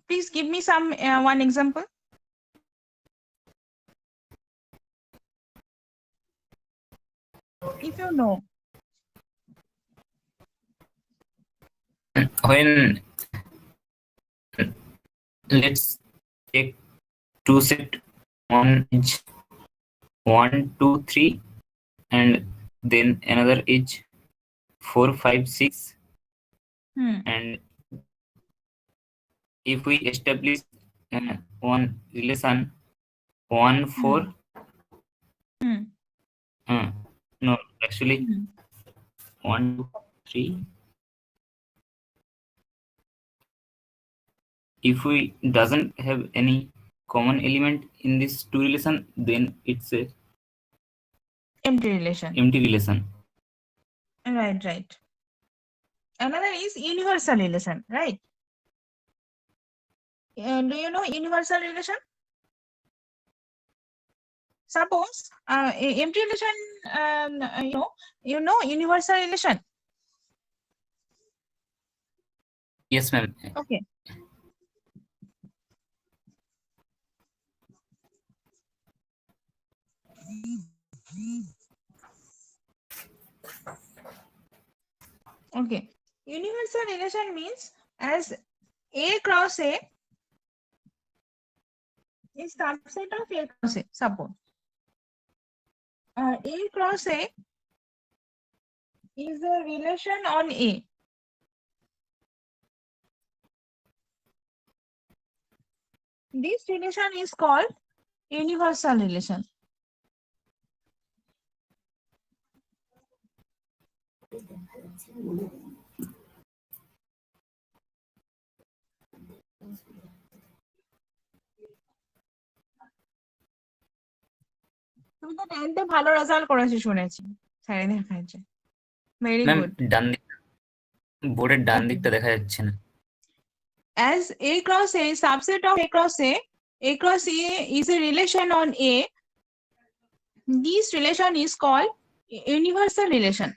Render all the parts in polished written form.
Please give me some one example. If you know. When let's take two set, one is 1 2 3 and then another is 4 5 6 and if we establish one relation 1 4 no actually 1 2 3 if we doesn't have any common element in this two relation, then it's a Empty relation. Right. Another is universal relation, right? Do you know universal relation? Suppose empty relation, you know universal relation. Yes, ma'am. Okay. Okay. Universal relation means as A cross A is subset of A cross A. Suppose A cross A is a relation on A. This relation is called universal relation. তুমি তো 10th ভালো result করেছো শুনেছি স্যারে দেখাচ্ছে very ma'am good ডান দিক বোর্ডের ডান দিকটা দেখা যাচ্ছে না as A cross A is subset of A cross A is a relation on A. This relation is called universal relation.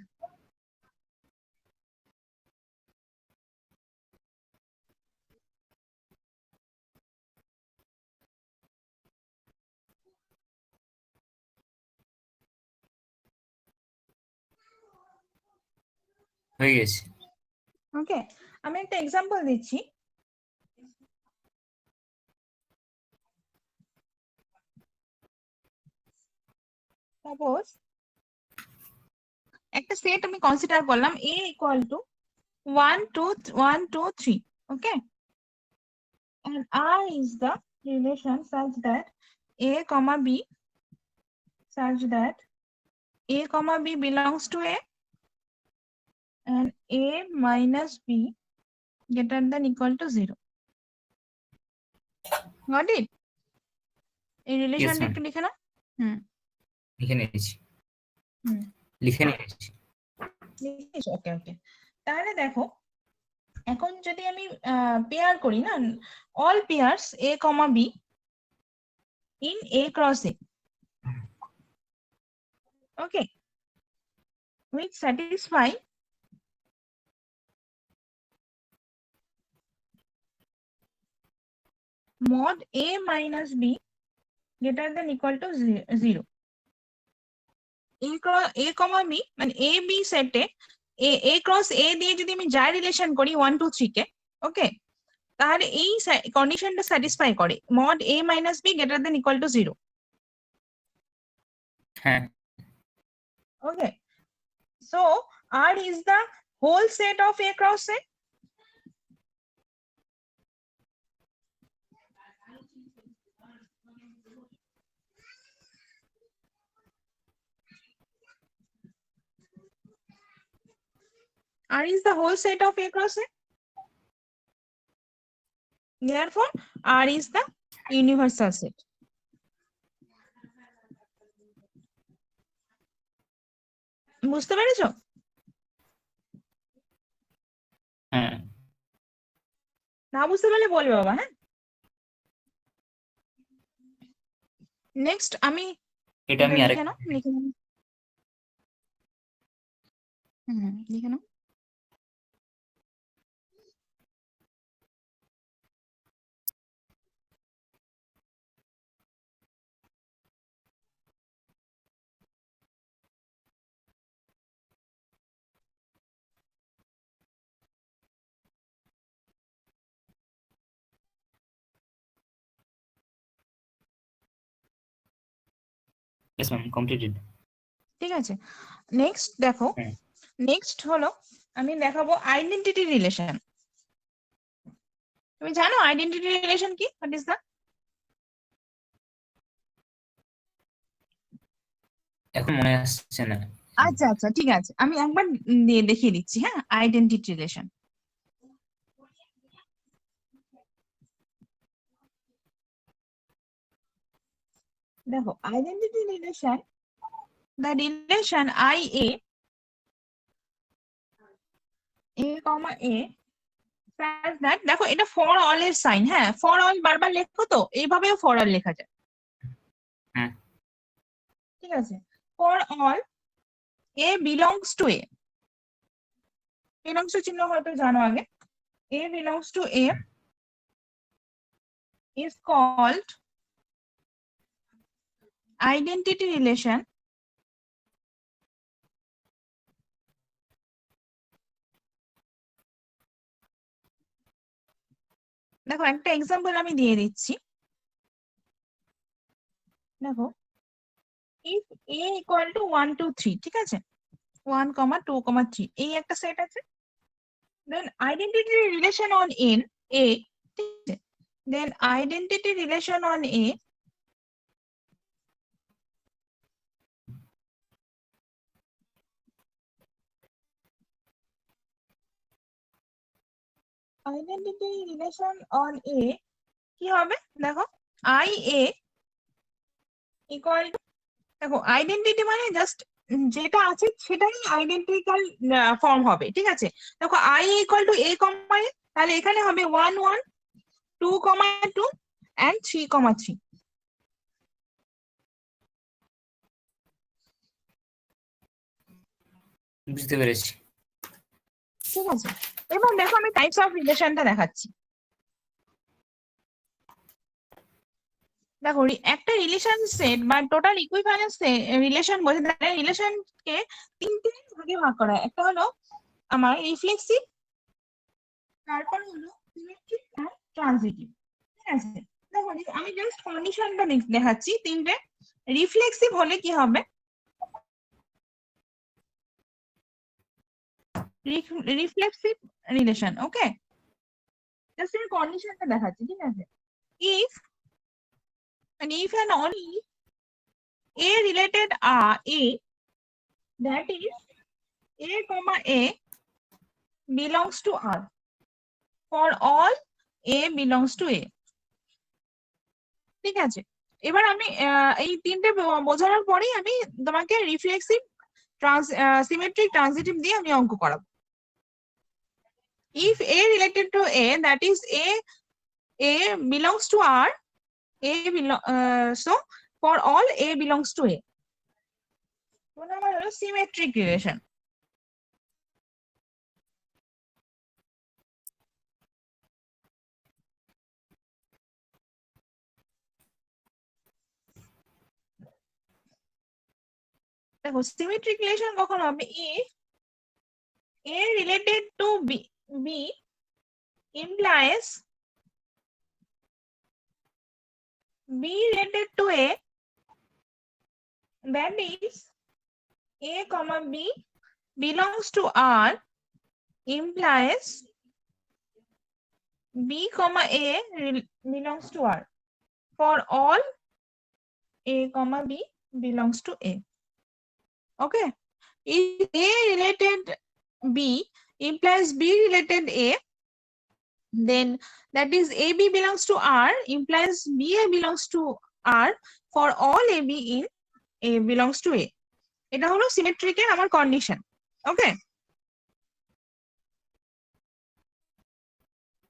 হয়ে গেছে ওকে আমি একটা এক্সাম্পল দিচ্ছি সাপোজ একটা সেট আমি কনসিডার করলাম A equal to 1 2 1 2 3 okay and R is the relation such that A comma B such that A comma B belongs to A and A minus B greater than equal to 0. Got it? এই রিলেশনটা একটু লিখে নাও লিখে নিয়েছি লিখে নিয়েছি ওকে ওকে তাহলে দেখো এখন যদি আমি পেয়ার করি না all pairs A comma B in A cross A okay which satisfy mod A minus B greater than equal to 0. A comma B মানে A B সেটে A cross A দিয়ে যদি আমি যাই রিলেশন করি 1 2 3 কে ওকে তাহলে এই কন্ডিশনটা স্যাটিসফাই করে mod A minus B greater than equal to 0. হ্যাঁ Okay. So R is the whole set of A cross A. R is the whole set of A cross A. Therefore, R is the universal set. বুঝতে পেরেছো? হ্যাঁ না বুঝতে পারলে বলবে বাবা হ্যাঁ নেক্সট আমি এটা আমি লিখে নাও লিখে নাও Yes, ma'am. Completed. ঠিক আছে, নেক্সট দেখো, হ্যাঁ। নেক্সট হলো আমি দেখাবো আইডেন্টিটি রিলেশন। তুমি জানো আইডেন্টিটি রিলেশন কি? What is that? এখন মনে আসছে না। আচ্ছা আচ্ছা, ঠিক আছে, আমি একবার দিয়ে দেখিয়ে দিচ্ছি। হ্যাঁ, আইডেন্টিটি রিলেশন। দেখো identity relation, the relation IA A comma A says that, দেখো এটা ফর অল এর সাইন। হ্যাঁ, ফর অল বারবার লেখো তো এইভাবেও ফর অল লেখা যায়। হ্যাঁ। ঠিক আছে, for all A belongs to A, belongs to চিহ্ন হয়তো জানো আগে, A belongs to A is called identity relation দেখো একটা এক্সাম্পল আমি দিয়ে দিচ্ছি। দেখো if A equal to 1 2 3, ঠিক আছে, 1 2 3 এই একটা সেট আছে, then identity relation on n A, ঠিক আছে, then identity relation on A identity relation on A কি হবে? দেখো IA equal to, দেখো আইডেন্টিটি মানে জাস্ট যেটা আছে সেটাই আইডেন্টিক্যাল ফর্ম হবে। ঠিক আছে, দেখো I equal to A comma A, তাহলে এখানে হবে 1 1 2 2 and 3 3। বুঝতে পেরেছি। ঠিক আছে, এবার দেখো আমি টাইপস অফ রিলেশনটা দেখাচ্ছি। দেখো একটা রিলেশন সেট বা টোটাল ইকুইভ্যালেন্স রিলেশন বলতে রিলেশনকে তিনটে ভাগে ভাগ করা হয়। একটা হলো আমার রিফ্লেক্সিভ, তারপর হলো সিমেট্রিক আর ট্রানজিটিভ। ঠিক আছে, দেখো আমি জাস্ট কন্ডিশনটা দেখাচ্ছি তিনটে। রিফ্লেক্সিভ হলে কি হবে? রিফ্লেক্সিভ রিলেশন, ওকে, জাস্ট আমি কন্ডিশনটা দেখাচ্ছি। ঠিক আছে, if if and only A related A, that is A comma A belongs to R for all A belongs to A। ঠিক আছে, এবার আমি এই তিনটে বোঝানোর পরেই আমি তোমাকে রিফ্লেক্সিভ সিমেট্রিক ট্রানজিটিভ দিয়ে আমি অঙ্ক করাবো। if A related to A, that is A belongs to R, so for all A belongs to A, আমার হলো সিমেট্রিক রিলেশন। দেখো সিমেট্রিক রিলেশন কখন হবে? if A related to B implies B related to A, that is A comma B belongs to R implies B comma A belongs to R for all A comma B belongs to A. Okay, if A related B implies B related A, then that is AB belongs to R implies BA belongs to R for all AB in A belongs to A. এটা হলো সিমেট্রিকের আমার condition. Okay,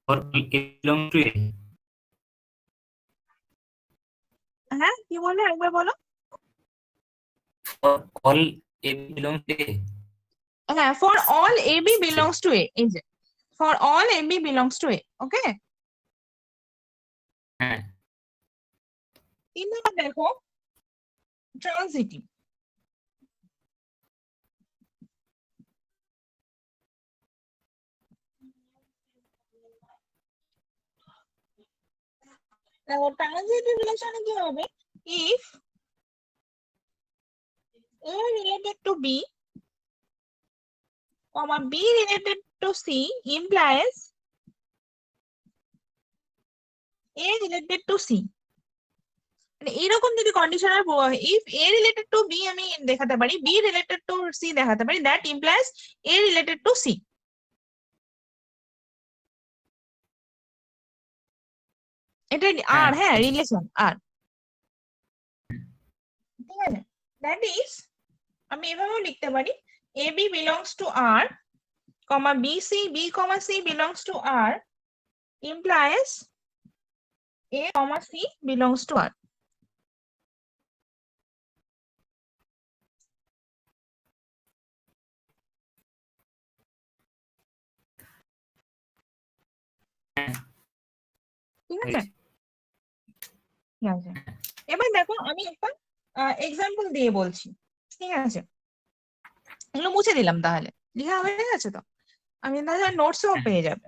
For all A belongs to A. হ্যাঁ কি বললে একবার বলো। For all A belongs to A. হ্যাঁ, for all AB belongs to A, এই যে for all AB belongs to A। ওকে, হ্যাঁ। 3 নম্বর দেখো ট্রানজিটিভ। দেখো ট্রানজিটিভ রিলেশনে কি হবে? if A related to B, comma B related to C implies A related to C. মানে এরকম যদি conditional if A related to B আমি দেখাতে পারি, B রিলেটেড টু C দেখাতে পারি, that implies A related to C। এটা আর, হ্যাঁ, রিলেশন আর, ঠিক আছে। দ্যাট ইজ আমি এভাবেও লিখতে পারি AB belongs to R, comma BC, B, comma C belongs to R implies A, comma C belongs to R. ঠিক আছে, ঠিক আছে। এবার দেখো আমি একটা এক্সাম্পল দিয়ে বলছি, ঠিক আছে। এগুলো মুছে দিলাম, তাহলে লিখা হয়ে গেছে তো, আমি তাহলে নোটসও পেয়ে যাবে।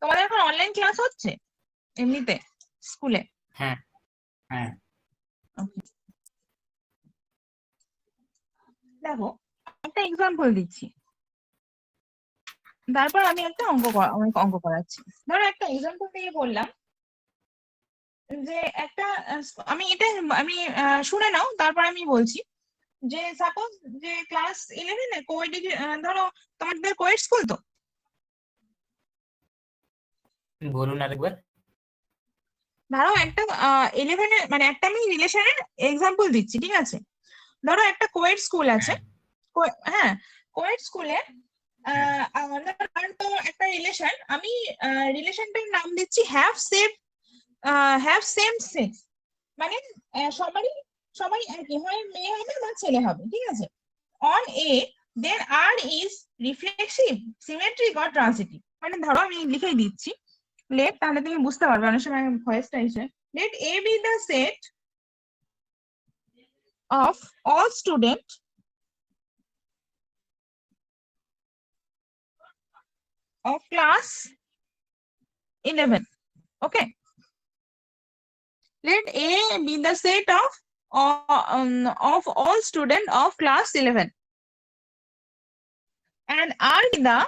তোমাদের এখন অনলাইন ক্লাস হচ্ছে এমনিতে স্কুলে? হ্যাঁ হ্যাঁ। দেখো একটা এক্সাম্পল দিচ্ছি, তারপর আমি একটা অঙ্ক করাচ্ছি। ধরো একটা এক্সাম্পল দিয়ে বললাম যে একটা আমি এটা আমি শুনে নাও, তারপর আমি বলছি যে সাপোজ যে ক্লাস 11-এ কোয়েড, ধরো তোমাদের কোয়েড স্কুল তো? বলুন আরেকবার। ধরো একটা 11-এ মানে একটা আমি রিলেশনের এক্সাম্পল দিচ্ছি, ঠিক আছে। ধরো একটা কোয়েড স্কুল আছে, হ্যাঁ, কোয়েড স্কুলে তো একটা রিলেশন, আমি রিলেশনটার নাম দিচ্ছি হ্যাভ সেম সেক্স, মানে সবাই একই, হয় মেয়ে হবে বা ছেলে হবে, ঠিক আছে। On A then R is reflexive, symmetric or transitive. মানে ধরো আমি লিখে দিচ্ছি লেট, তাহলে তুমি বুঝতে পারবে, অনেক সময় ভয়েসটা এসে। Let A be the set of all student of class 11. Okay. Let A be the set of all students of class 11. And R be the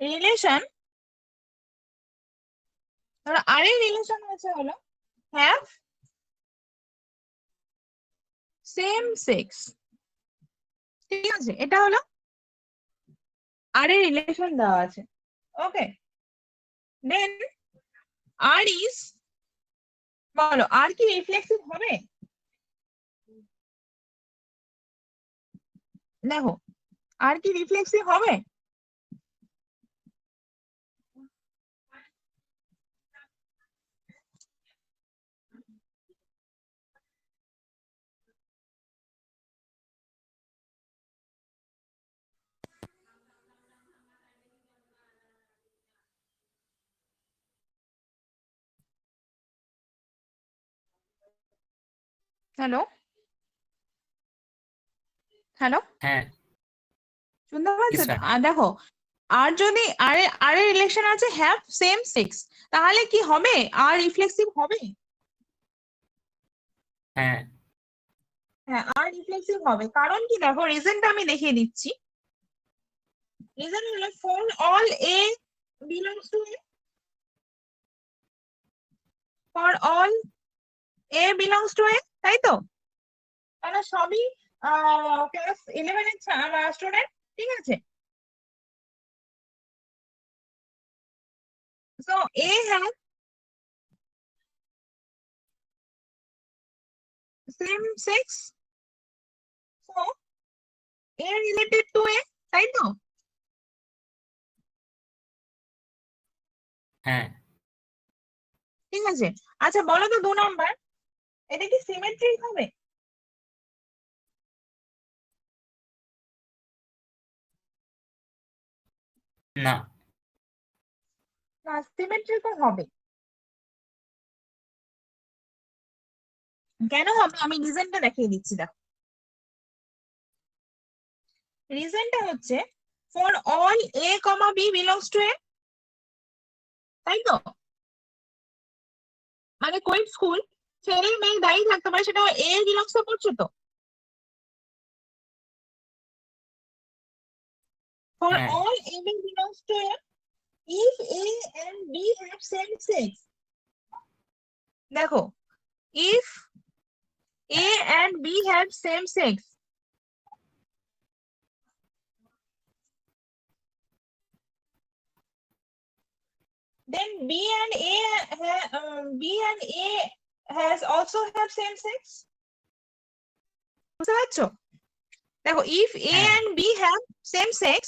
relation. R এর relation হচ্ছে হলো have same sex. ঠিক আছে, এটা হলো আর এর relation দেওয়া আছে। ওকে, দেন আর ইজ, বলো আর কি রিফ্লেক্সিভ হবে? দেখো আর কি রিফ্লেক্সিভ হবে? হ্যালো হ্যালো, হ্যাঁ, শুনতে পাচ্ছ? ইসরা। দেখো আর যদি আর এর রিলেশন আছে হ্যাভ সেম সেক্স, তাহলে কি হবে? আর রিফ্লেক্সিভ হবে? হ্যাঁ হ্যাঁ, আর রিফ্লেক্সিভ হবে। কারণ কি, দেখো রিজনটা আমি দেখিয়ে দিচ্ছি। রিজন হলো for all A belongs to A, for all A belongs to A, তাই তো? তাহলে সবই ক্লাস 11 এর স্টুডেন্ট, ঠিক আছে। So A have same sex, so A related to A, তাই তো? হ্যাঁ। ঠিক আছে, আচ্ছা বলো তো 2 নাম্বার, এটা কি সিমেট্রিক হবে? না। না, সিমেট্রিক্যাল হবে। কেন হবে আমি রিজনটা দেখিয়ে দিচ্ছি, দেখো রিজনটা হচ্ছে for all A comma B belongs to A, তাই তো? মানে কোয়েট স্কুল ছেলে মেয়ে দাঁড়িয়ে থাকতে পারে, সেটা এ বিলংস করছে তো। For হ্যাঁ all A belongs to A, if A and B have same sex. দেখো, if A and B have same sex, then B and A has also have same sex. বুঝতে পারছো? দেখো, if A হ্যাঁ and B have same sex,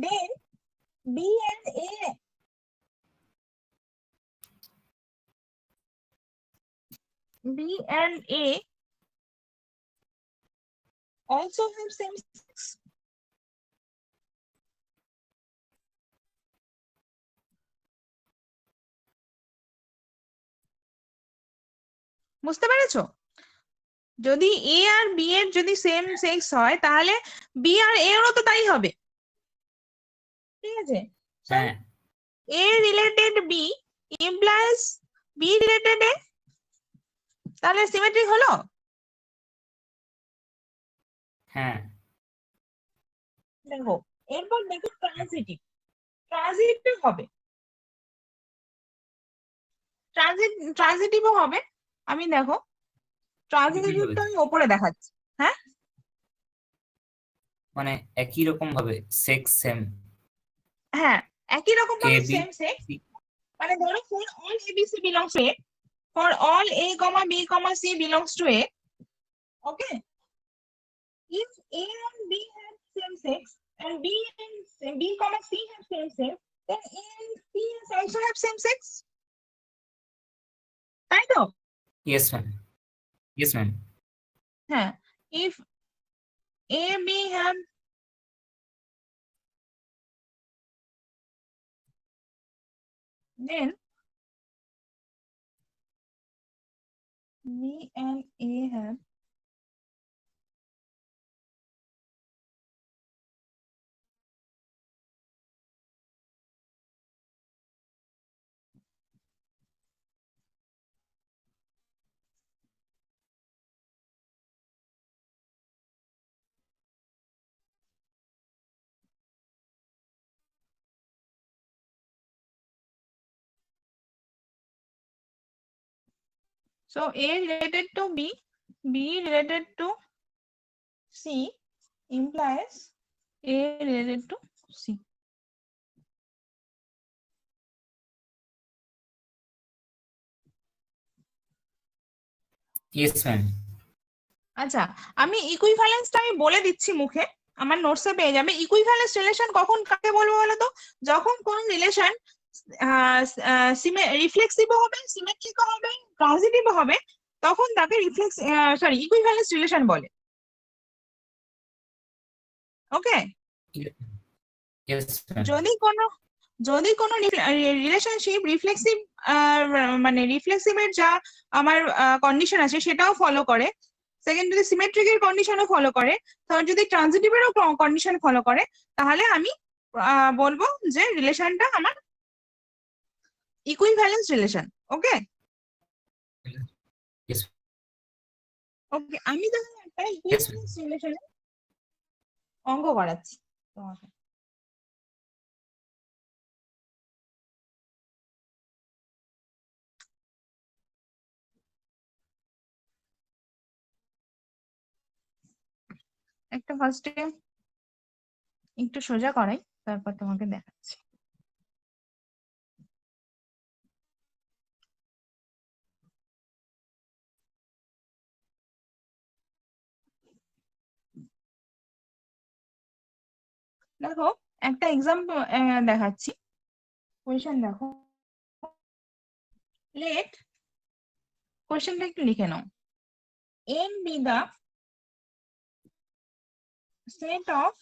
then B and A also have same sex. বুঝতে পেরেছো? যদি এ আর B এর যদি same sex হয়, তাহলে বি আর এ এরও তো তাই হবে, ঠিক আছে? হ্যাঁ A related B implies B related A, তাহলে সিমেট্রিক হলো। হ্যাঁ দেখো, এরপর দেখো ট্রানজিটিভ। ট্রানজিটিভ হবে, ট্রানজিটিভও হবে। আমি দেখো, একই হবে ট্রানজিটিভটা আমি ওপরে দেখাচ্ছি। হ্যাঁ, মানে একই রকম ভাবে সেক্স সেম হ্যাঁ, একই রকম এ ভাবে বি সেম সেক্স। মানে ধরো, for all a B c belongs to A, for all A comma B comma C belongs to A, okay, if A and B have same sex and B comma C have same sex, then A and C also have same sex. তাই তো? Yes ma'am, yes ma'am. হ্যাঁ, if A B have then B and A have so A related to B, B related to C implies A related to C. Yes ma'am. আচ্ছা, আমি ইকুইভ্যালেন্সটা আমি বলে দিচ্ছি মুখে, আমার নোটসে পেয়ে যাবে। ইকুইভ্যালেন্স রিলেশন কখন কাকে বলবো বলো তো? যখন কোন রিলেশন রিফ্লেক্সিভও হবে, সিমেট্রিকও হবে, ট্রানজিটিভও হবে, তখন তাকে ইকুইভ্যালেন্স রিলেশন বলে। ওকে, ইয়েস ম্যাম। যদি কোনো রিলেশনশিপ রিফ্লেক্সিভ, মানে রিফ্লেক্সিভের যা আমার কন্ডিশন আছে সেটাও ফলো করে, সেকেন্ড যদি সিমেট্রিকের কন্ডিশনও ফলো করে, তাহলে যদি ট্রানজিটিভেরও কন্ডিশন ফলো করে, তাহলে আমি বলবো যে রিলেশনটা আমার ইকুইভ্যালেন্স রিলেশন। ওকে, ইয়েস ওকে, আমি তাহলে একটা ইয়েস ম্যাম। ইকুইভ্যালেন্স রিলেশনের অঙ্ক করাচ্ছি তোমাকে। একটা ফার্স্টে একটু সোজা করাই, তারপর তোমাকে দেখাচ্ছি। দেখো, একটা এক্সাম্পল দেখাচ্ছি, কোয়েশ্চেন দেখো। লেট, কোয়েশ্চেনটা একটু লিখে নাও। n be the set of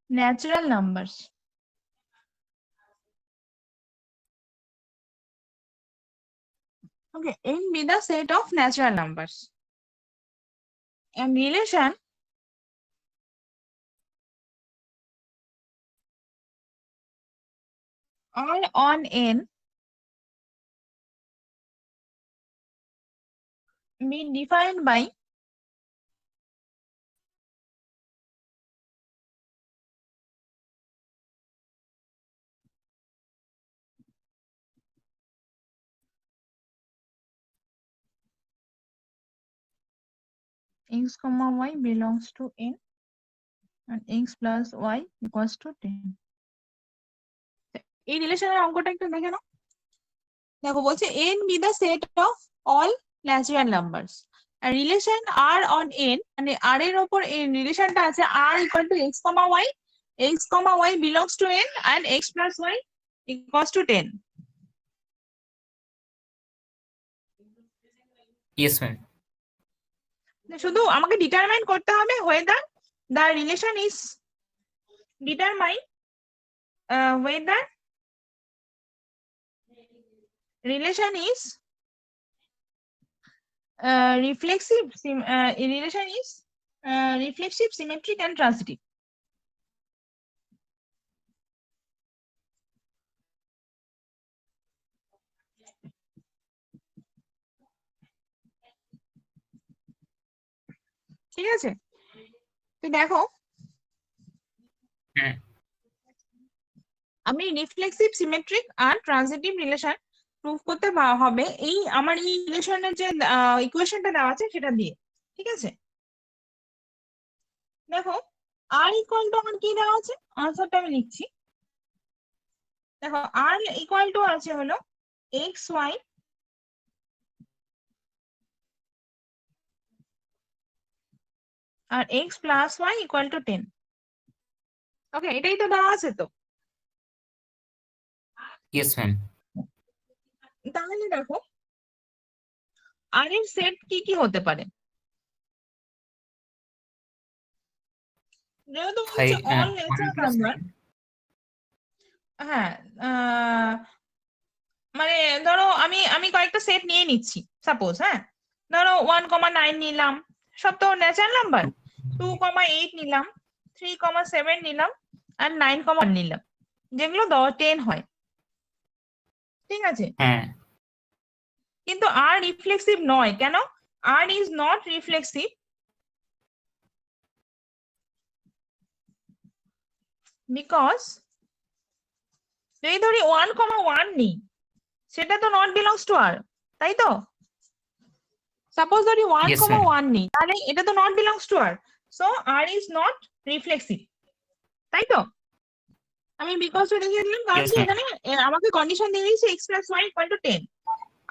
natural numbers. Okay, n be the set of natural numbers. And relation R on N be defined by x comma y belongs to N and x plus y equals to 10. এই রিলেশনের অঙ্কটা একটু দেখে নাও। দেখো বলছে n be the set of all natural numbers. আর relation r on n মানে r এর উপর এই রিলেশনটা আছে r equal to x comma y belongs to n and x plus y equals to 10. Yes, ma'am. শুধু আমাকে ডিটারমাইন করতে হবে whether the relation is determine whether relation is reflexive symmetric and transitive. ঠিক আছে, তো দেখো হ্যাঁ আমি রিফ্লেক্সিভ সিমেট্রিক আর ট্রানজিটিভ রিলেশন প্রুভ করতে হবে এই আমার এই রিলেশনের যে ইকুয়েশনটা দেওয়া আছে সেটা দিয়ে। ঠিক আছে, দেখো আর ইকুয়াল টু আমার কি দেওয়া আছে, আনসারটা আমি লিখছি। দেখো আর ইকুয়াল টু আছে হলো এক্স ওয়াই আর x plus y equal to 10। Okay, এটাই তো দেওয়া আছে তো। yes ma'am. তাহলে দেখো আর এর সেট কি কি হতে পারে, যেহেতু বলছে অল ন্যাচারাল নাম্বার। হ্যাঁ মানে ধরো আমি আমি কয়েকটা সেট নিয়ে নিচ্ছি, সাপোজ হ্যাঁ ধরো 1,9 নিলাম, সব তো ন্যাচারাল নাম্বার। 2,8 নিলাম, 3,7 নিলাম আর 9,1 নিলাম, যেগুলো 10 হয়। ঠিক আছে, হ্যাঁ কিন্তু আর রিফ্লেক্সিভ নয় কেন? আর ইজ নট রিফ্লেক্সিভ বিকজ যদি ধরি 1,1 নিই সেটা তো নট বিলংস টু আর, তাই তো? সাপোজ ধরি 1,1 নিই তাহলে এটা তো not belongs to R, so R is not reflexive, তাই তো? আমি বিকজ দেখিয়ে দিলাম কারণ Yes, কি ma'am. এখানে আমাকে কন্ডিশন দিয়ে দিয়েছে x plus y equal to 10।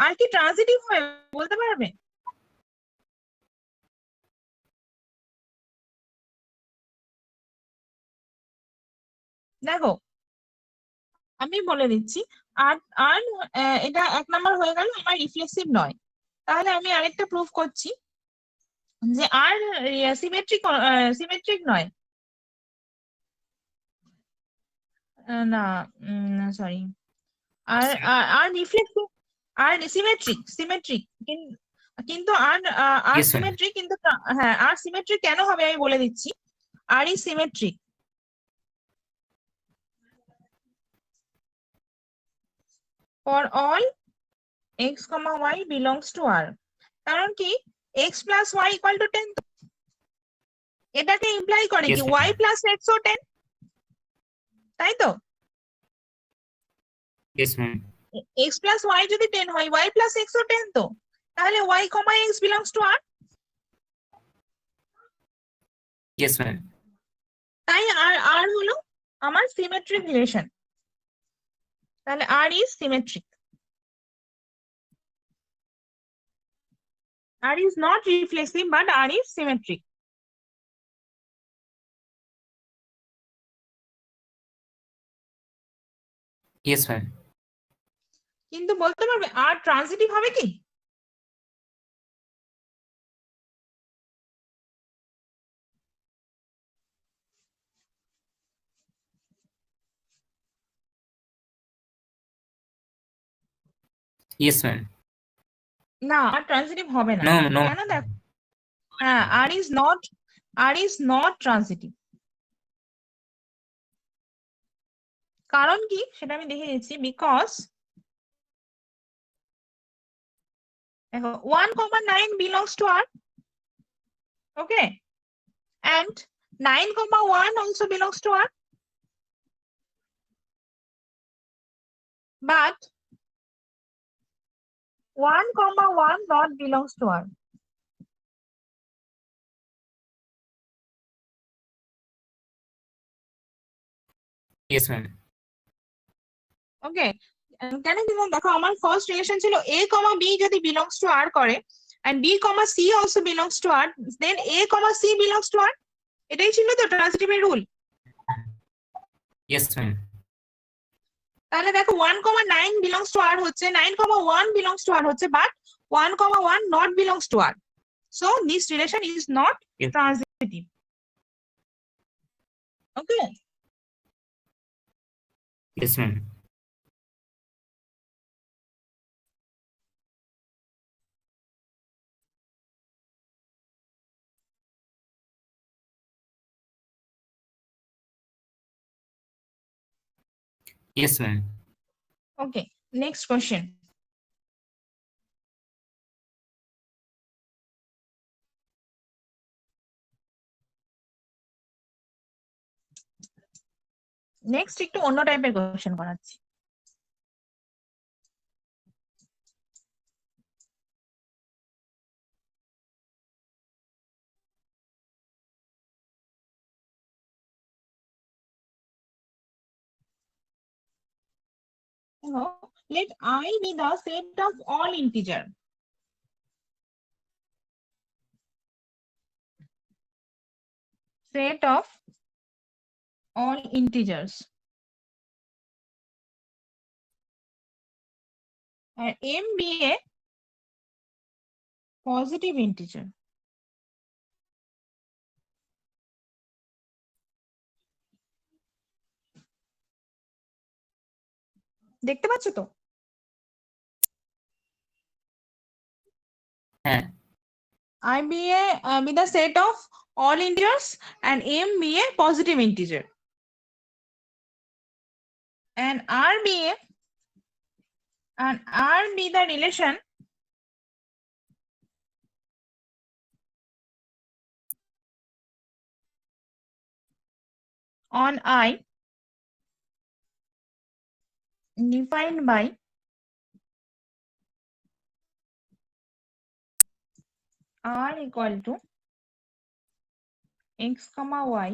আর কি ট্রানজিটিভ হয় বলতে পারবে? দেখো আমি বলে দিচ্ছি আর আর এটা 1 নাম্বার হয়ে গেল আমার রিফ্লেক্সিভ নয়। তাহলে আমি আরেকটা প্রুফ করছি যে আর সিমেট্রিক নয়। না সরি, আর আর রিফ্লেক্সিভ আর সিমেট্রিক কিন্তু আর আর Yes, ma'am. সিমেট্রিক কিন্তু হ্যাঁ আর সিমেট্রিক কেন হবে আমি বলে দিচ্ছি। R is symmetric for all x, y belongs to R। কারণ কি x plus y equal to 10, এটাকে ইমপ্লাই করে Yes, কি ma'am. y plus x ও 10, তাই তো? Yes, ma'am. x plus y যদি 10 হয় y plus x ও 10 তো, তাহলে y, x belongs to R। Yes, ma'am. তাই আর হলো আমার সিমেট্রিক রিলেশন, তাহলে R is symmetric. R is not reflexive but R is symmetric. Yes, ma'am. কিন্তু বলতে পারবে আর ট্রানজিটিভ হবে কি? Yes, ma'am. না আর ট্রানজিটিভ হবে না। No, no. কেন দেখো হ্যাঁ আর ইজ নট ট্রানজিটিভ। কারণ কি সেটা আমি দেখে দিচ্ছি, বিকজ দেখো 1,9 belongs to R, okay, and 9,1 also belongs to R, but 1,1 not belongs to R. Yes, ma'am. ওকে, কেন দিলাম দেখো, আমার ফার্স্ট রিলেশন ছিল a, b যদি belongs to R করে and b, c also belongs to R, then a, c belongs to R, এটাই ছিল তো ট্রান্সিটিভের রুল। Yes, ma'am. তাহলে দেখো 1,9 belongs to R হচ্ছে, 9,1 belongs to R হচ্ছে, but 1,1 not belongs to R, so this relation is not Yes. transitive. Okay, Yes, ma'am. Yes, ma'am. okay, next question. Next একটু অন্য টাইপের কোশ্চেন করাচ্ছি। Let I be the set of all integer. Set of all integers. And m be a positive integer. দেখতে পাচ্ছ তো? হ্যাঁ। I be the set of all integers and m be a positive integer. And R be the relation on I defined by R equal to x comma y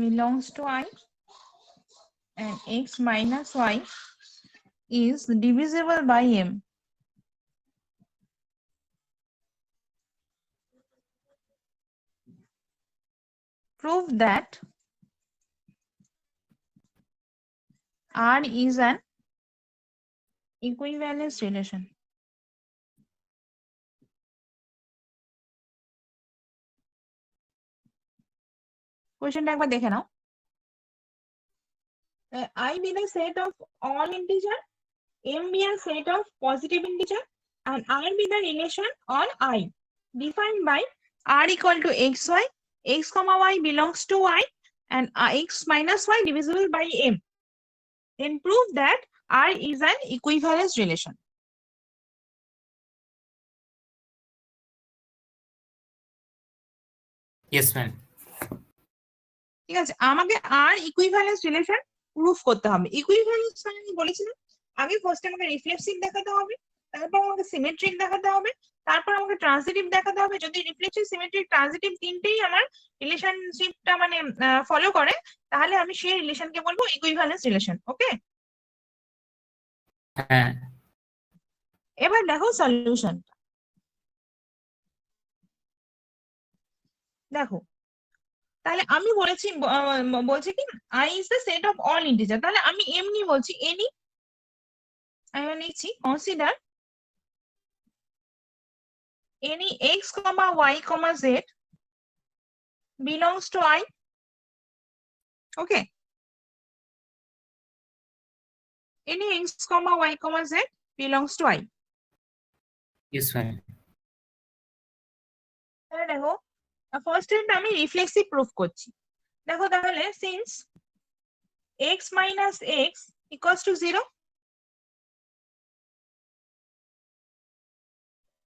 belongs to I and x minus y is divisible by m. Prove that R is an equivalence relation. কোশ্চেনটা একবার দেখে নাও। I be the set of all integer, m be a set of positive integer, and R be the relation on I defined by R equal to xy, x comma y belongs to y, and x minus y divisible by m. Then prove that R is an equivalence relation. Yes, ma'am. ঠিক আছে, আমাকে আর equivalence relation proof করতে হবে। Equivalence মানে আমি বলেছিলাম আগে first আমাকে রিফ্লেক্সিভ দেখাতে হবে, তারপর আমাকে সিমেট্রিক দেখাতে হবে, তারপর আমাকে ট্রান্সিটিভ দেখাতে হবে। যদি রিফ্লেক্সিভ, সিমেট্রিক, ট্রান্সিটিভ তিনটেই আমার রিলেশনশিপটা মানে ফলো করে, তাহলে আমি সেই রিলেশনকে বলবো ইকুইভ্যালেন্স রিলেশন। ওকে, হ্যাঁ। এবার দেখো সলিউশন। দেখো, তাহলে আমি বলেছি বলছি কি I is the set of all integer, তাহলে আমি এমনি বলছি এনি, আমি নিচ্ছি consider any x comma y comma z belongs to I. Okay, any x comma y comma z belongs to I. Yes, ma'am. তাহলে দেখো ফার্স্ট টাইম আমি reflexive proof করছি। দেখো তাহলে since x minus x equals to 0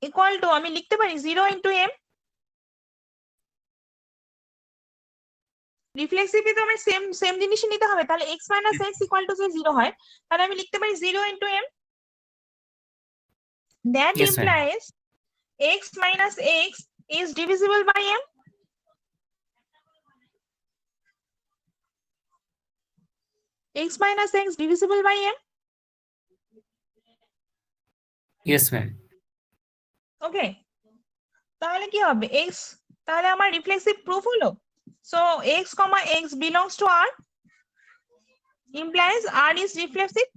equal to আমি লিখতে পারি 0 into m রিফ্লেক্সিভে তো আমার সেম জিনিসই নিতে হবে, তাহলে x minus x equal to 0 হয়, তাহলে আমি লিখতে পারি 0 into m, that Yes, ma'am. implies x minus x is divisible by m. X minus x divisible by m. Yes, ma'am. ওকে, তাহলে কি হবে x, তাহলে আমার রিফ্লেক্সিভ প্রুফ হলো। So x, x belongs to R implies R is reflexive.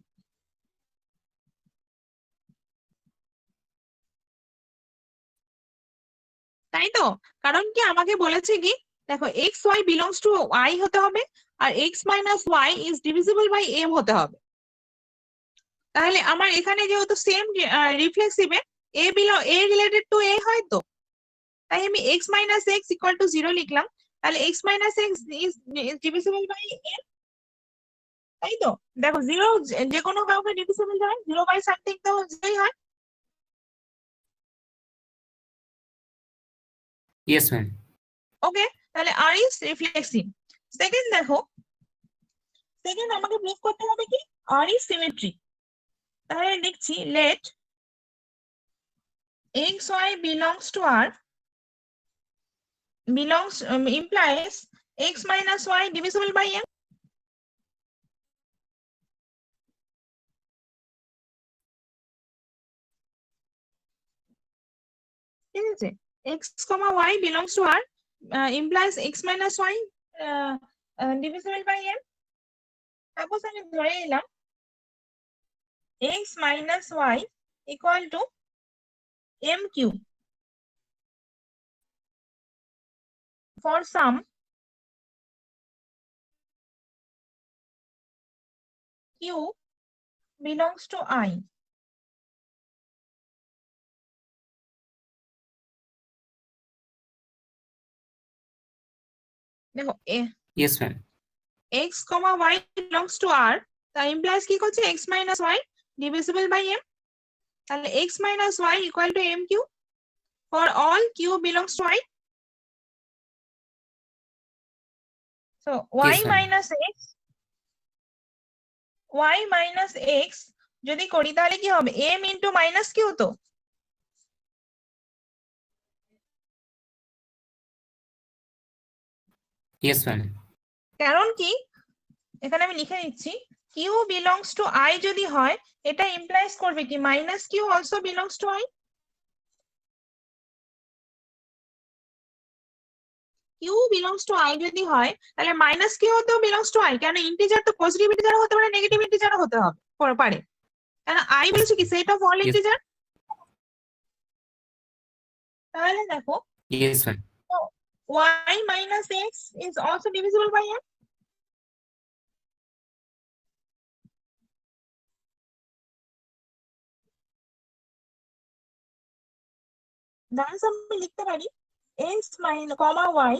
তাই তো, কারণ কি আমাকে বলেছে কি, দেখো x y belongs to y হতে হবে আর x minus y is divisible by m হতে হবে। তাহলে আমার এখানে যেহেতু সেম রিফ্লেক্সিভে a রিলেটেড টু a হয় তো, তাই আমি x minus x equal to 0 লিখলাম, তাহলে x minus x is divisible by m, তাই তো। দেখো 0 যে কোনো কাউকে ডিভিজিবল হয়, 0 বাই সামথিং তো 0ই হয়। Yes, ma'am. ওকে, তাহলে R is reflexive। সেকেন্ড দেখো, সেকেন্ড আমাকে প্রুফ করতে হবে কি R is symmetric। তাহলে লিখছি let xy belongs to R implies x minus y divisible by m. ঠিক আছে, x, y belongs to R implies x minus y divisible by m. Suppose আমি ধরে নিলাম x minus y equal to m cube for some q belongs to I. দেখো Yes, ma'am. x, y belongs to R, that implies কি করছে x minus y divisible by m, তাহলে x minus y equal to m cube for all q belongs to I. So y Yes, ma'am. minus x যদি করি তাহলে কি হবে m into minus q তো। Yes, ma'am. কারণ কি এখানে আমি লিখে দিচ্ছি q belongs to I যদি হয় এটা implies করবে কি minus q also belongs to I. q belongs to I যদি হয় তাহলে মাইনাস q হতেও belongs to I, কেন ইন্টিজার তো পজিটিভ ইন্টিজার হতে পারে, নেগেটিভ ইন্টিজার হতে হবে পারে, কেন I বলেছে কি set of all Yes. Integer. তাহলে দেখো Yes, ma'am. y minus x is also divisible by m. Thus আমি লিখতে পারি x y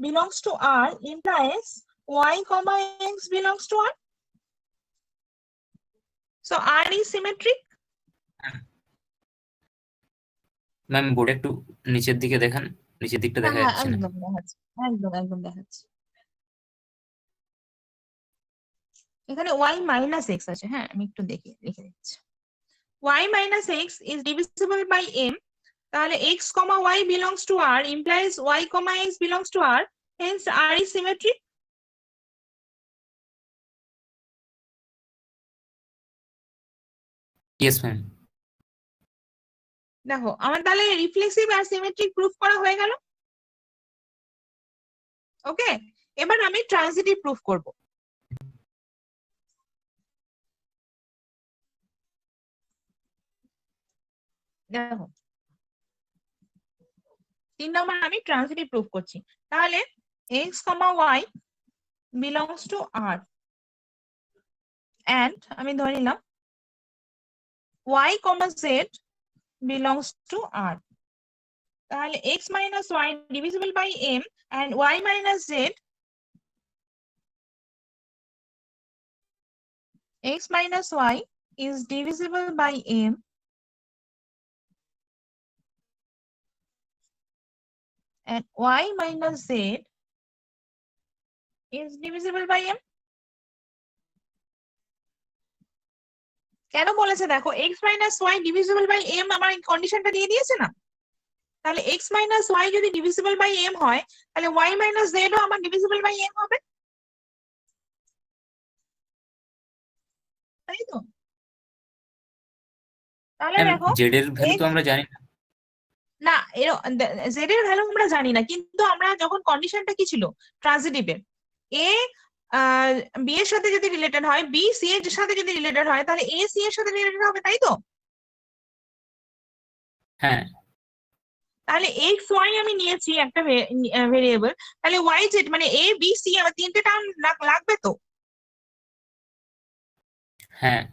belongs to R implies y, x belongs to R. So R is symmetric. Ma'am বোর্ডে একটু নিচের দিকে দেখান, নিচের দিকটা দেখা হ্যাঁ যাচ্ছে না। একদম দেখাচ্ছি, একদম দেখাচ্ছি। এখানে y minus x আছে, হ্যাঁ আমি একটু লিখে দিচ্ছি। y minus x is divisible by m, তাহলে x, y belongs to R implies y, x belongs to R, hence R is symmetric. Yes, ma'am. দেখো আমার তাহলে রিফ্লেক্সিভ আর সিমেট্রিক প্রুফ করা হয়ে গেল। ওকে, এবার আমি ট্রানজিটিভ প্রুফ করব। দেখো 3 নম্বর আমি ট্রানজিটিভ প্রুফ করছি, তাহলে x, y belongs to R and আমি ধরে নিলাম y, z belongs to R, তাহলে x minus y divisible by m and y minus z x minus y is divisible by m and y minus z is divisible by m. কেন বলেছে দেখো x minus y divisible by m আমার কন্ডিশনটা দিয়ে দিয়েছে না, তাহলে x minus y যদি divisible by m হয় তাহলে y minus z ও আমার divisible by m হবে, তাই তো? তাহলে ম্যাম দেখো জেড এর ভ্যালু তো আমরা জানি না। না z এর ভ্যালু আমরা জানি না, কিন্তু আমরা যখন কন্ডিশনটা কি ছিল ট্রানজিটিভের, a b এর সাথে যদি রিলেটেড হয়, b c এর সাথে যদি রিলেটেড হয় তাহলে a c এর সাথে রিলেটেড হবে, তাই তো? হ্যাঁ তাহলে x y আমি নিয়েছি একটা ভেরিয়েবল, তাহলে y z মানে a b c আমার তিনটে টার্ম লাগবে তো। হ্যাঁ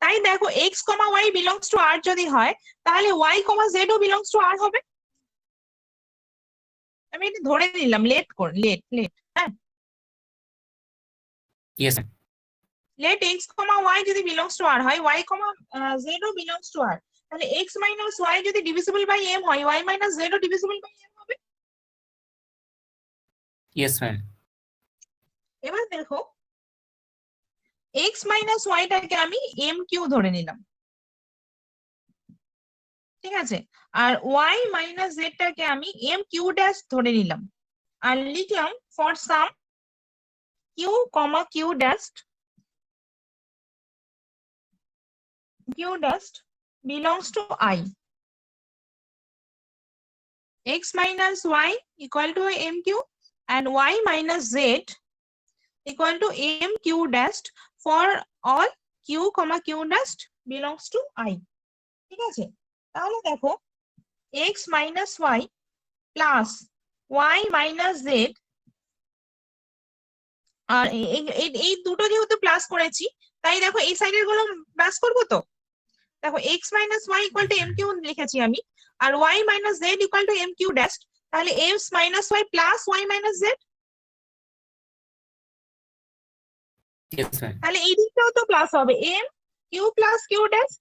তাই দেখো x, y belongs to r যদি হয় তাহলে y, z ও belongs to r হবে। আমি এটা ধরে নিলাম, লেট হ্যাঁ, ইয়েস let x, y যদি belongs to r হয়, y, z ও belongs to r, তাহলে x minus y যদি divisible by m হয়, y minus z ও divisible by m হবে। ইয়েস ম্যাম এবার দেখো x minus y টাকে আমি m কিউ ধরে নিলাম, ঠিক আছে, আর y minus z টাকে আমি m কিউ ড্যাশ ধরে নিলাম, আর লিখলাম for some q, q dash belongs to I, x minus y equal to mq and y minus z equal to mq dash for all q, q dash belongs to I, ঠিক আছে? তাহলে দেখো x minus y plus y minus z, আর এই দুটো যেহেতু plus করেছি তাই দেখো এই সাইডের গুলো প্লাস করবো তো। দেখো x minus y equal to mq লিখেছি আমি, আর y minus z equal to mq dash, তাহলে x minus y plus y minus z, yes ma'am তাহলে এই দিকটাও তো প্লাস হবে, m q plus q dash।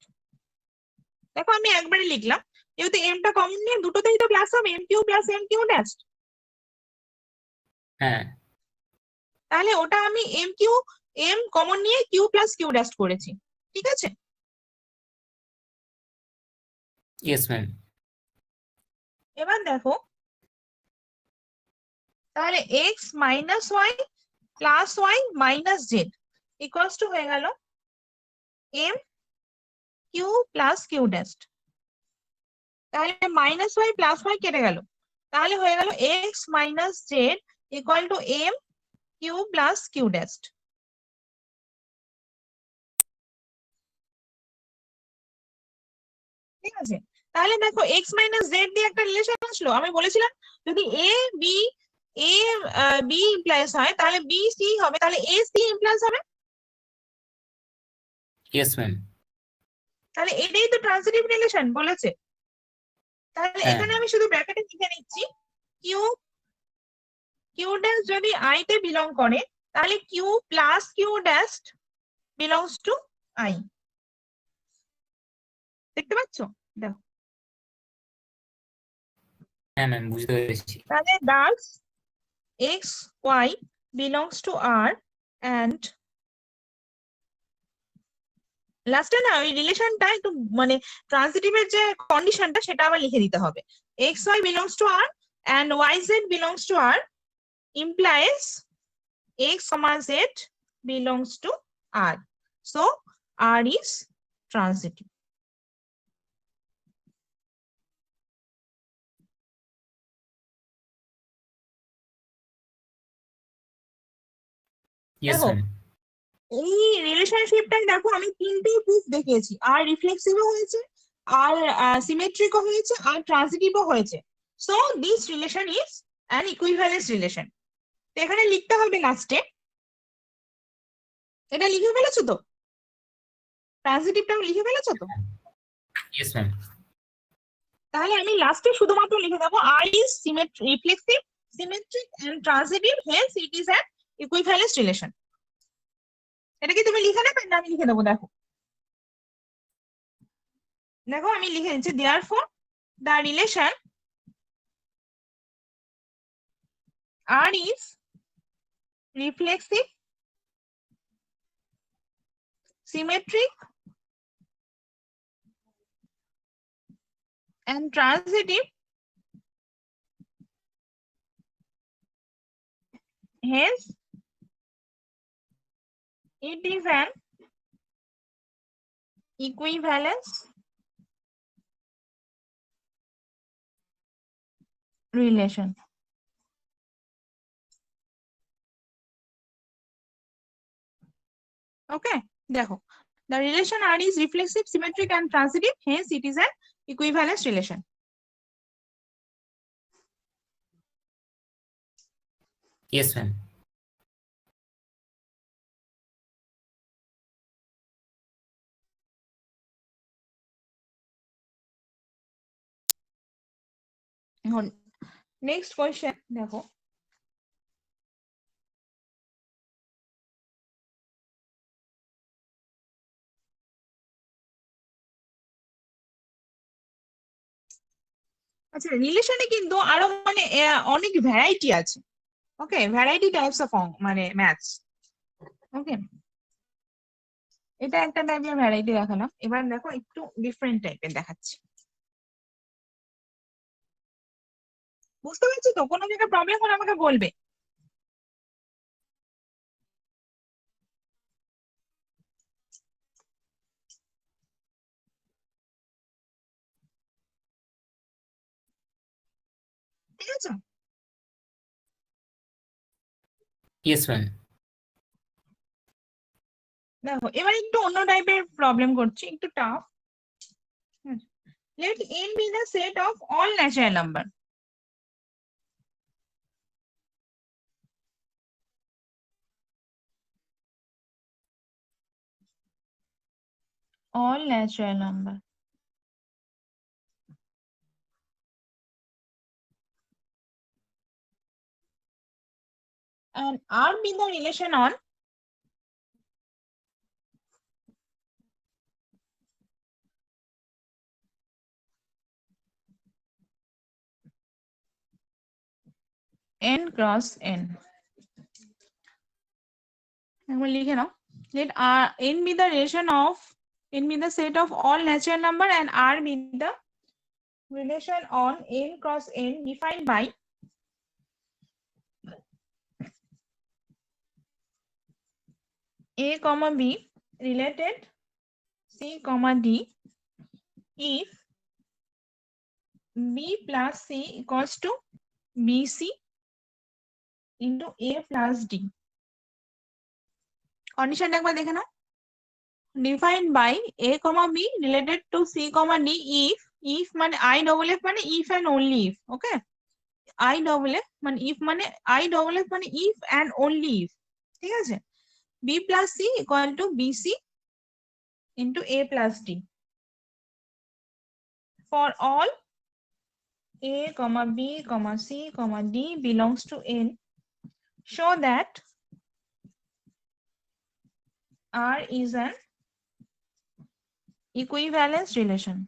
দেখো আমি একবারে লিখলাম, যেহেতু m টা কমন নিয়ে দুটোতেই তো প্লাস হবে, mq plus mq dash, হ্যাঁ তাহলে ওটা আমি m কমন নিয়ে q plus q dash করেছি, ঠিক আছে? ইয়েস ম্যাম এবার দেখো তাহলে x minus y plus y minus z equals to হয়ে গেল m q plus q dash, তাহলে মাইনাস y প্লাস y কেটে গেল, তাহলে হয়ে গেল x minus z equal to m q plus q dash, ঠিক আছে? তাহলে দেখো x minus z দিয়ে একটা রিলেশন আসলো, আমি বলেছিলাম যদি a b ইমপ্লাইজ হয় তাহলে b c হবে, তাহলে a c ইমপ্লাইজ হবে, ইয়েস ম্যাম তাহলে এটাই তো ট্রানজিটিভ রিলেশন বলেছে। তাহলে হ্যাঁ এখানে আমি শুধু ব্র্যাকেটে লিখে নিচ্ছি q ড্যাশ যদি i তে বিলং করে তাহলে q plus q dash belongs to i, দেখতে পাচ্ছ? দেখো হ্যাঁ ম্যাম বুঝতে পেরেছি। তাহলে does x y belongs to r and লাস্টে না ওই রিলেশনটা একটু মানে ট্রানজিটিভের যে কন্ডিশনটা সেটা আবার লিখে দিতে হবে, x y belongs to r and y z belongs to r implies x, z belongs to r, so r is transitive. Yes দেখো ম্যাম এই রিলেশনশিপটাই দেখো আমি তিনটে প্রুফ দেখিয়েছি, আর রিফ্লেক্সিভও হয়েছে, আর সিমেট্রিকও হয়েছে, আর ট্রানজিটিভও হয়েছে, so this relation is an equivalence relation. তো এখানে লিখতে হবে লাস্টে, এটা লিখে ফেলেছো তো? ট্রানজিটিভটাও লিখে ফেলেছো তো? ইয়েস ম্যাম তাহলে আমি লাস্টে শুধুমাত্র লিখে দেবো R is reflexive, symmetric and transitive, hence it is an equivalence relation. এটা কি তুমি লিখে নেবে না আমি লিখে দেবো? দেখো দেখো আমি লিখে নিচ্ছি, therefore the relation R is reflexive, symmetric and transitive, hence it is an equivalence relation. Okay, দেখো the relation R is reflexive, symmetric and transitive, hence it is an equivalence relation. Yes, ma'am. এখন next question দেখো, আচ্ছা রিলেশনে কিন্তু আরো মানে অনেক variety আছে। ওকে, ভ্যারাইটি টাইপস অফ মানে ম্যাথস। ওকে, এটা একটা টাইপের ভ্যারাইটি দেখালাম, এবার দেখো একটু ডিফারেন্ট টাইপের দেখাচ্ছি। বুঝতে পারছো তো? কোনো জায়গায় প্রবলেম হলে আমাকে বলবে। ঠিক আছে, Yes, ma'am. দেখো এবার একটু অন্য টাইপের প্রবলেম করছি, একটু tough. Let n be the set of all natural number. All natural number. And R be the relation on n cross n. একবার লিখে নাও, let R n be the relation of n be the set of all natural number and R be the relation on n cross n defined by a comma b related c comma d if b plus c equals to bc into a plus d. কন্ডিশনটা একবার দেখে নাও, defined by a comma b related to c comma d if মানে i double f মানে if and only if. Okay, i double f মানে if মানে i double f মানে if and only if। ঠিক আছে, b plus c equal to bc into a plus d for all a comma b comma c comma d belongs to n, show that R is an equivalence relation.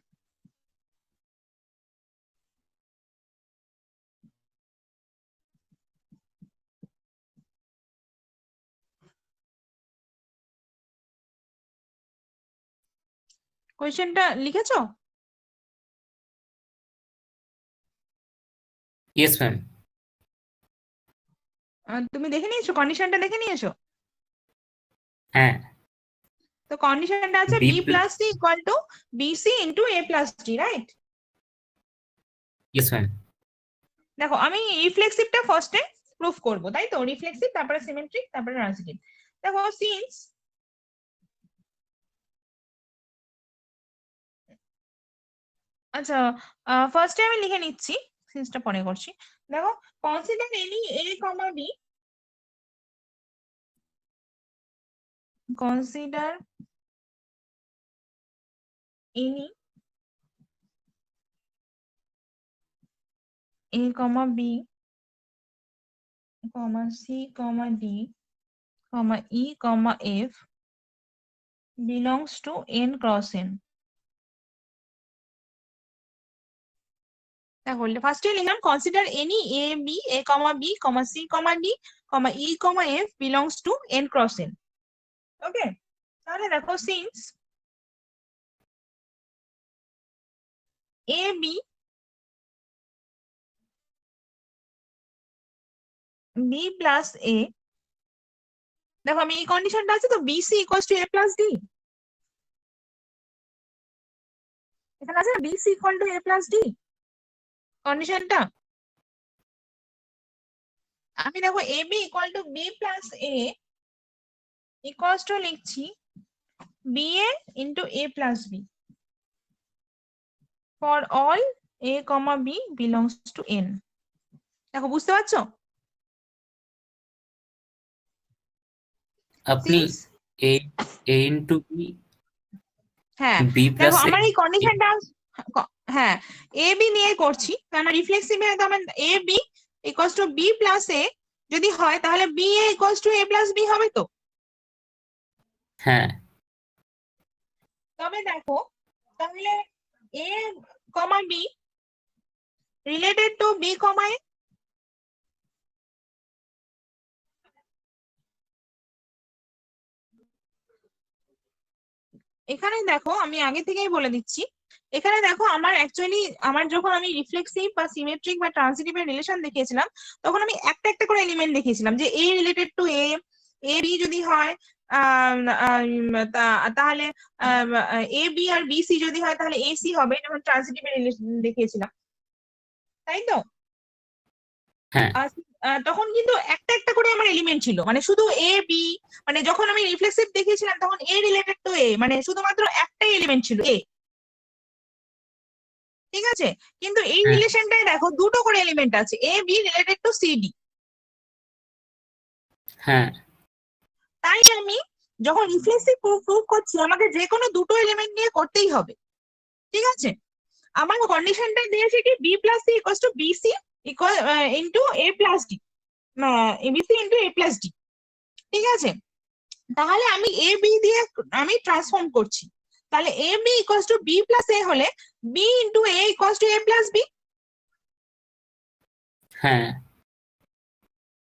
কোয়েশ্চেনটা লিখেছো? Yes, ma'am. তুমি দেখে নিয়েছো? কন্ডিশনটা দেখে নিয়েছো? হ্যাঁ। তো কন্ডিশনটা আছে B b plus c equal to bc into a plus d, right? Yes, ma'am. দেখো আমি রিফ্লেক্সিভটা ফার্স্টে প্রুফ করব, তাই তো? রিফ্লেক্সিভ, তারপরে সিমেট্রিক, তারপরে ট্রান্সিটিভ। দেখো সিন্স আচ্ছা ফার্স্টে আমি লিখে নিচ্ছি, সিন্সটা পরে করছি। দেখো consider any a comma b, consider any a comma b comma c comma d comma e comma f belongs to n cross n. দেখো ফার্স্টে লিখলাম consider any A B A comma B comma C comma D comma E comma F belongs to n cross n. Okay, তাহলে দেখো since A B B plus A, দেখো আমি এই কন্ডিশনটা আছে তো BC equals to A plus D, এখানে আছে না BC equal to A plus D কন্ডিশনটা। আমি দেখো A B equal to B plus A equals to লিখছি B A into A plus b for all A comma B belongs to N. দেখো বুঝতে পারছো? আপনি Since a a into b হ্যাঁ b দেখো plus a আমার এই কন্ডিশনটা, হ্যাঁ এ বি নিয়ে করছি কারণ রিফ্লেক্সিভ এ তো আমার A B equals to B plus A যদি হয় তাহলে B A equals to A plus B হবে তো। হ্যাঁ তবে দেখো তাহলে A comma B related to B comma A, এখানে দেখো আমি আগে থেকেই বলে দিচ্ছি, এখানে দেখো আমার অ্যাকচুয়ালি আমার যখন আমি রিফ্লেক্সিভ বা সিমেট্রিক বা ট্রান্সিটিভ এর রিলেশন দেখিয়েছিলাম তখন আমি একটা একটা করে এলিমেন্ট দেখিয়েছিলাম যে A related to A, A B যদি হয় তাহলে এ বি আর বি সি যদি হয় তাহলে এ সি হবে, যেমন ট্রান্সিটিভ এর রিলেশন দেখিয়েছিলাম, তাই তো? হ্যাঁ আর তখন কিন্তু একটা একটা করে আমার এলিমেন্ট ছিল, মানে শুধু এ বি, মানে যখন আমি রিফ্লেক্সিভ দেখিয়েছিলাম তখন এ রিলেটেড টু এ মানে শুধুমাত্র একটাই এলিমেন্ট ছিল এ, ঠিক আছে? কিন্তু এই হ্যাঁ রিলেশনটায় দেখো দুটো করে এলিমেন্ট আছে A B related to C D, হ্যাঁ তাই আমি যখন রিফ্লেক্সিভ প্রুভ করছি আমাকে যে কোনো দুটো এলিমেন্ট নিয়ে করতেই হবে, ঠিক আছে? আমার কন্ডিশনটা দিয়েছে কি b plus c equals to bc equal into A plus d, abc into A plus d, ঠিক আছে? তাহলে আমি এ বি দিয়ে আমি ট্রান্সফর্ম করছি, তাহলে A B equals to B plus A হলে B into A equals to A plus B, হ্যাঁ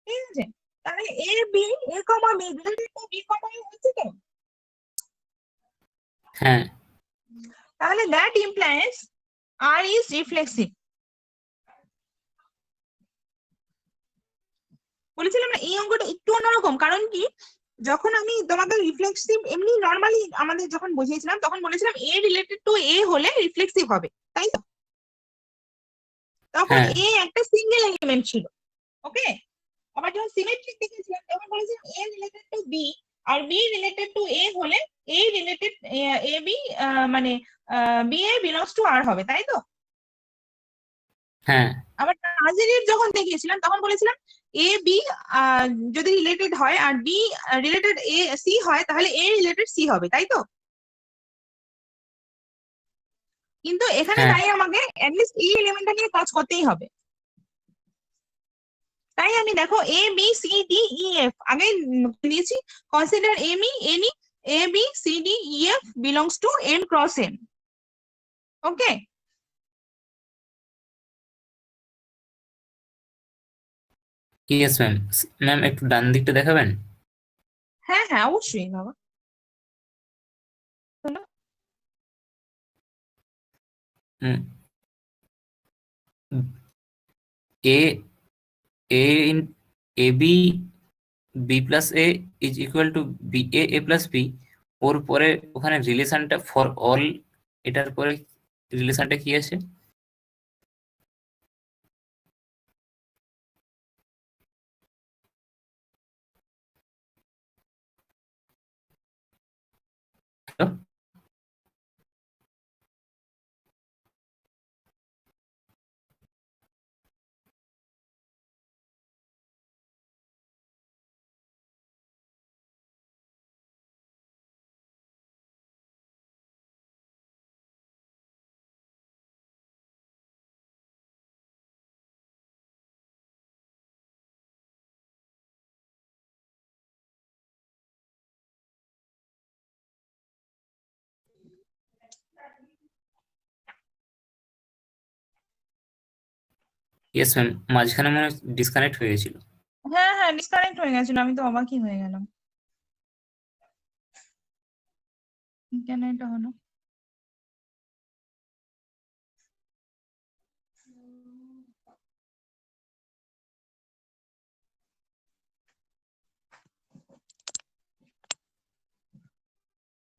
ঠিক আছে? তাহলে A B A comma B related to B comma A হচ্ছে তো, হ্যাঁ তাহলে that implies R is reflexive. বলেছিলাম না এই অঙ্কটা একটু অন্যরকম, কারণ কি যখন আমি তোমাকে রিফ্লেক্সিভ এমনি নর্মালি আমাদের যখন বুঝিয়েছিলাম তখন বলেছিলাম এ রিলেটেড টু এ হলে রিফ্লেক্সিভ হবে, তাই তো? তখন হ্যাঁ এ একটা সিঙ্গেল এলিমেন্ট ছিল, ওকে? আবার যখন সিমেট্রিক দেখেছিলাম তখন বলেছিলাম এ রিলেটেড টু বি আর বি রিলেটেড টু এ হলে এ রিলেটেড এ বি মানে B A belongs to R হবে, তাই তো? হ্যাঁ আবার ট্রানজিটিভ যখন দেখিয়েছিলাম তখন বলেছিলাম এ বি যদি রিলেটেড হয় আর বি রিলেটেড এ সি হয় তাহলে এ রিলেটেড সি হবে, তাই তো? কিন্তু এখানে হ্যাঁ তাই আমাকে অ্যাটলিস্ট এই এলিমেন্টটা নিয়ে কাজ করতেই হবে, তাই আমি দেখো A B C D E F আগে দিয়েছি, কনসিডার এমি any A B C D E F belongs to N cross N, okay? Yes ma'am. Ma'am একটু ডান দিকটা দেখাবেন। হ্যাঁ হ্যাঁ অবশ্যই বাবা, শোনো। A A in A B B plus A is equal to B A A plus B, ওর পরে ওখানে রিলেশনটা ফর অল, এটার পরে রিলেশনটা কি আছে? হ্যালো? ইয়েস ম্যাম, মাঝখানে মনে হয় ডিসকানেক্ট হয়ে গেছিল। হ্যাঁ হ্যাঁ, ডিসকানেক্ট হয়ে গেছিল, আমি তো অবাকই হয়ে গেলাম কেন এটা হলো।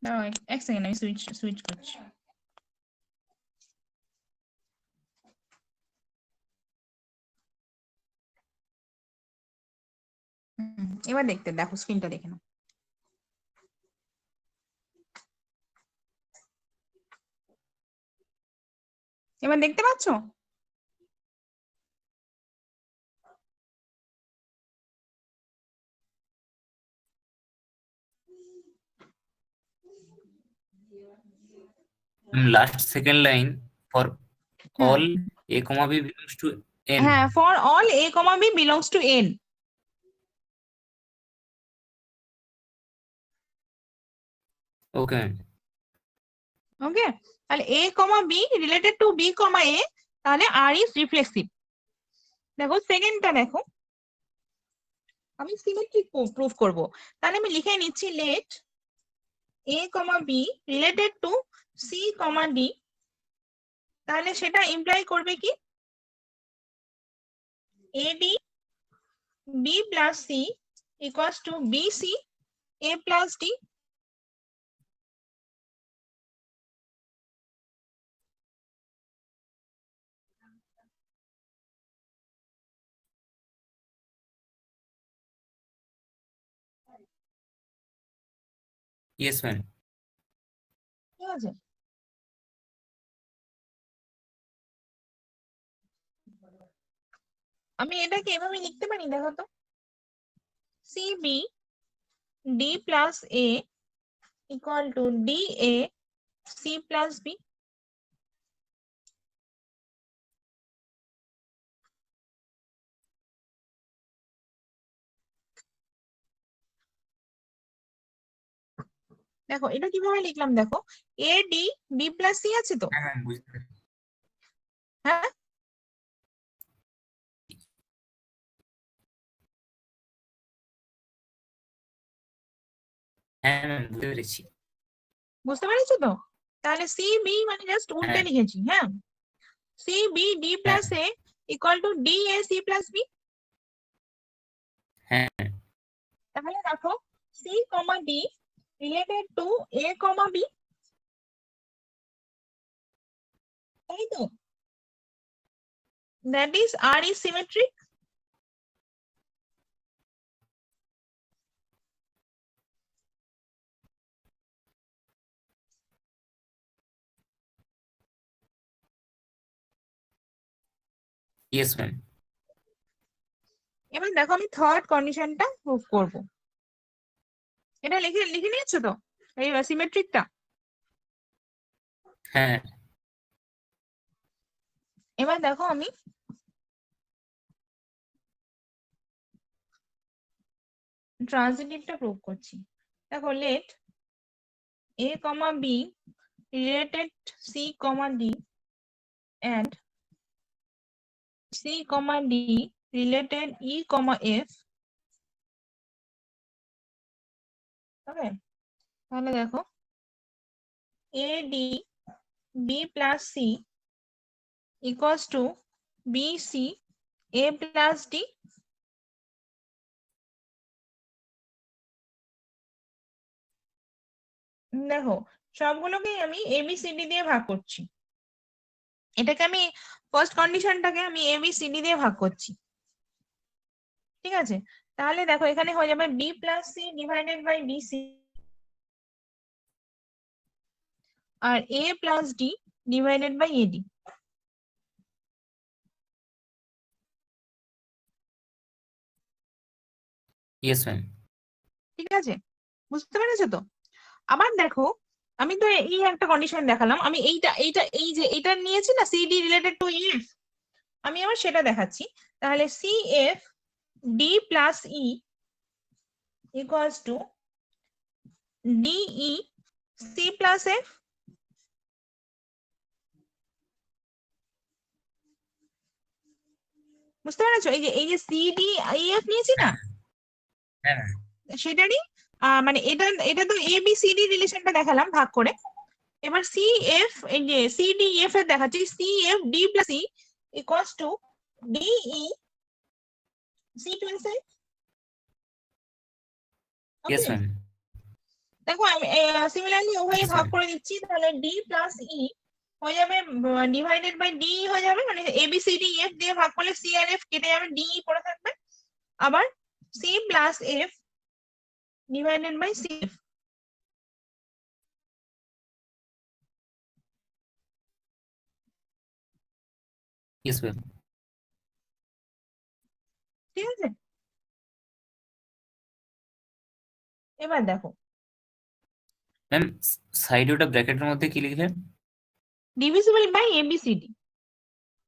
দাঁড়াও এক সেকেন্ড, আমি সুইচ সুইচ করছি। এবার দেখো স্ক্রিনটা দেখে নাও। এবার দেখতে পাচ্ছ? লাস্ট সেকেন্ড লাইন, ফর হ্যাঁ all a comma b belongs to n. হ্যাঁ, for all a comma b belongs to n। Okay ma'am. Okay, তাহলে a comma b related to b comma a, তাহলে r ইজ রিফ্লেক্সিভ। দেখো সেকেন্ডটা দেখো, আমি symmetric proof করব, তাহলে আমি লিখে নিচ্ছি let a comma b related to c comma d, তাহলে সেটা ইমপ্লাই করবে কি ad b plus c equals to bc a plus d। Yes ma'am. ঠিক আছে, আমি এটাকে এভাবে লিখতে পারি, দেখো তো, cb d plus a equal two da c plus b। দেখো এটা কিভাবে লিখলাম, দেখো a d b plus c আছে তো, হ্যাঁ ম্যাম, বুঝতে পেরেছি। হ্যাঁ হ্যাঁ ম্যাম, বুঝতে পেরেছি। বুঝতে পেরেছো তো? তাহলে সি বি মানে জাস্ট উল্টে হ্যাঁ লিখেছি, হ্যাঁ, সি বি ডি হ্যাঁ plus a equal to d a c plus B. হ্যাঁ। তাহলে দেখো c comma d related to a comma b, তাই তো? That is R is symmetric. Yes ma'am. এবার দেখো আমি থার্ড কন্ডিশনটা প্রুভ করব। এটা লিখে লিখে নিয়েছো তো এই সিমেট্রিকটা? হ্যাঁ এবার দেখো আমি ট্রানজিটিভটা প্রুভ করছি। দেখো late a comma b related c comma d and c comma d related e comma f। ওকে, তাহলে দেখো a d b plus c equals to b c a plus d। দেখো সবগুলোকে আমি a b c d দিয়ে ভাগ করছি, এটাকে আমি ফার্স্ট কন্ডিশনটাকে আমি a b c d দিয়ে ভাগ করছি, ঠিক আছে? তাহলে দেখো এখানে হয়ে যাবে b plus c divided by bc আর a plus d divided by ad। Yes ma'am. ঠিক আছে, বুঝতে পেরেছো তো? আবার দেখো আমি তো এই একটা কন্ডিশন দেখালাম, আমি এইটা এইটা এই যে এটা নিয়েছি না সিডি রিলেটেড টু ইএফ, আমি আবার সেটা দেখাচ্ছি। তাহলে c f d plus e equals to de c plus f. বুঝতে পেরেছো? এই যে সিডি ইএফ নিয়েছি না, হ্যাঁ ম্যাম। সেটারই মানে এটা তো এ বি সি ডি রিলেশনটা দেখালাম ভাগ করে। এবার সি এফ, এই যে সি ডি এফ এর দেখাচ্ছি, c f d plus e equals to d e c plus a. Yes okay, ma'am. দেখো আমি সিমিলারলি ওভাবে ইয়েস ভাগ ম্যাম। করে দিচ্ছি, তাহলে ডি প্লাস ই হয়ে যাবে ডিভাইডেড বাই ডি হয়ে যাবে, মানে A B C D F দিয়ে ভাগ করলে সি আর এফ কেটে যাবে, ডি পড়ে থাকবে। আবার c plus f divided by c f. Yes ma'am. ঠিক আছে, এবার দেখো ম্যাম সাইডে ওটা ব্র্যাকেটের মধ্যে কি লিখলেন? Divisible by abcd.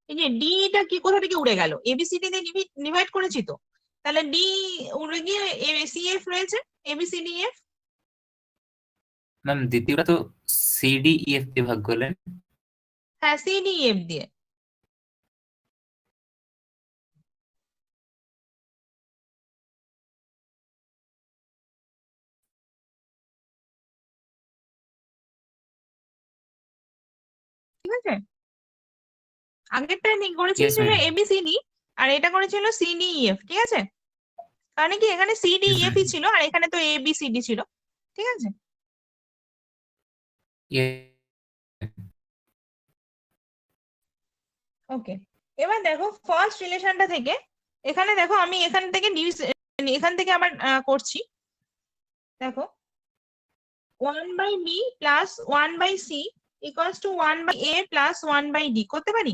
এই যে ডি টা কি কোথা থেকে উড়ে গেল, এবিসিডি দিয়ে ডিভাইড করেছি তো, তাহলে ডি উড়ে গিয়ে সি এফ রয়েছে, এবিসিডি এফ। ম্যাম দ্বিতীয়টা তো সিডি ইএফ দিয়ে ভাগ করলেন। হ্যাঁ, সিডি এফ দিয়ে। ঠিক আছে, আগেরটা করেছিল ইয়েস ম্যাম। এবিসিডি, আর এটা করেছিল সিডি এফ। ঠিক আছে, কারণ কি এখানে সিডি হুম এফ ই ছিল আর এখানে তো এবিসিডি ছিল। ঠিক আছে, ওকে। এবার দেখো ফার্স্ট রিলেশনটা থেকে, এখানে দেখো আমি এখান থেকে এখান থেকে আবার করছি। দেখো 1/b plus 1/c equals to 1/a plus 1/d করতে পারি।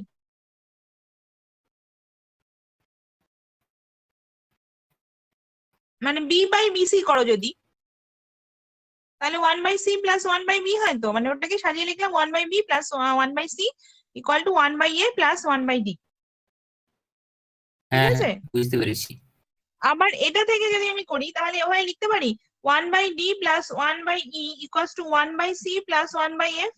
মানে b বাই bc করো যদি, তাহলে 1/c প্লাস 1/b হয় তো, মানে ওটাকে সাজিয়ে লিখলাম 1/b plus 1/c equal to 1/a plus 1/d। ঠিক হ্যাঁ হ্যাঁ, আছে, বুঝতে পেরেছি। আবার এটা থেকে যদি আমি করি তাহলে ওভাবে লিখতে পারি 1/d plus 1/e equals to 1/c plus 1/f।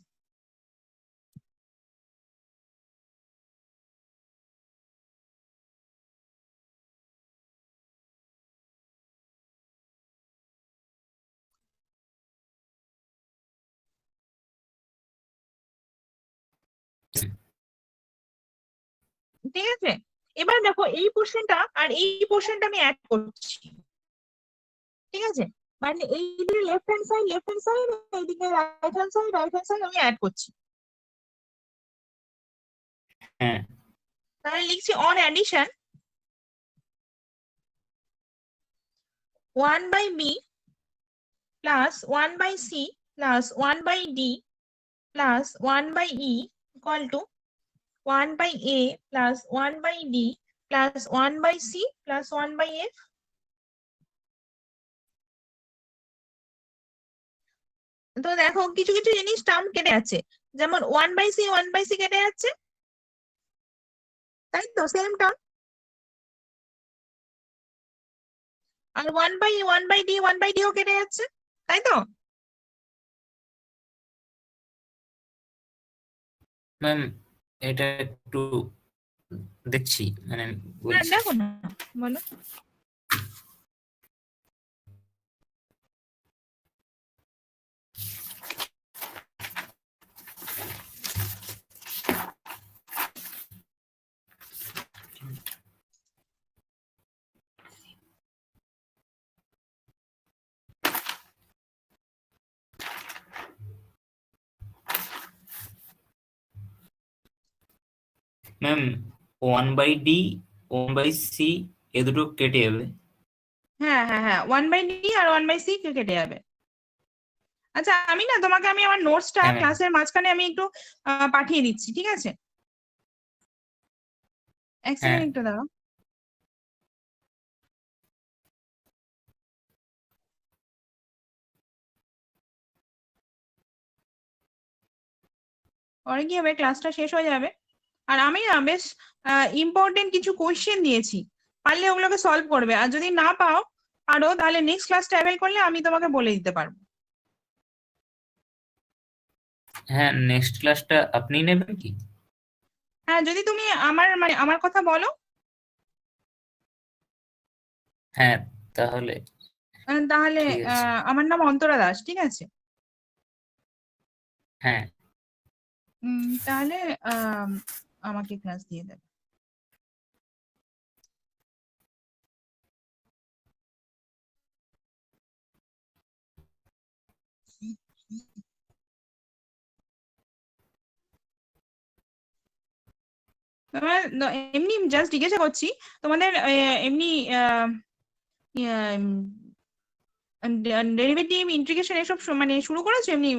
ঠিক আছে, এবার দেখো এই পোর্শনটা আর এই পোর্শনটা আমি অ্যাড করছি। ঠিক আছে, মানে এইদিকে লেফট হ্যান্ড সাইড এইদিকে রাইট হ্যান্ড সাইড আমি অ্যাড করছি। হ্যাঁ তাহলে লিখছি on addition 1/b plus 1/c plus 1/d plus 1/e equal to 1/a plus 1/d plus 1/c plus 1/f। তো দেখো কিছু কিছু জিনিস টার্ম কেটে যাচ্ছে, যেমন 1/c কেটে যাচ্ছে, তাই তো সেম টার্ম। আর 1/d ও কেটে যাচ্ছে, তাই তো। ম্যাম, এটা একটু দেখছি, মানে হ্যাঁ বলছি। দেখো না, বলো। ম্যাম 1/d 1/c এ দুটো কেটে যাবে। হ্যাঁ হ্যাঁ হ্যাঁ, 1/d আর 1/c কেটে যাবে। আচ্ছা আমি না তোমাকে আমি আমার নোটসটা হ্যাঁ ম্যাম। ক্লাসের মাঝখানে আমি একটু পাঠিয়ে দিচ্ছি, ঠিক আছে? এক হ্যাঁ সেকেন্ড একটু দাঁড়াও। পরে কি হবে, ক্লাসটা শেষ হয়ে যাবে, আর আমি না বেশ ইম্পর্টেন্ট কিছু কোয়েশ্চেন দিয়েছি, পারলে ওগুলোকে সলভ করবে, আর যদি না পারো তাহলে নেক্সট ক্লাসটা অ্যাভেল করলে আমি তোমাকে বলে দিতে পারবো। হ্যাঁ, নেক্সট ক্লাসটা আপনি নেবেন কি? হ্যাঁ, যদি তুমি আমার কথা বলো হ্যাঁ, তাহলে তাহলে ঠিক আছে। আমার নাম অন্তরা দাস, ঠিক আছে। হ্যাঁ, তাহলে আমাকে ক্লাস দিয়ে দেবে। এমনি জাস্ট জিজ্ঞাসা করছি, তোমাদের এমনি ডেরিভেটিভ ইন্টিগ্রেশন এসব মানে শুরু করেছো এমনি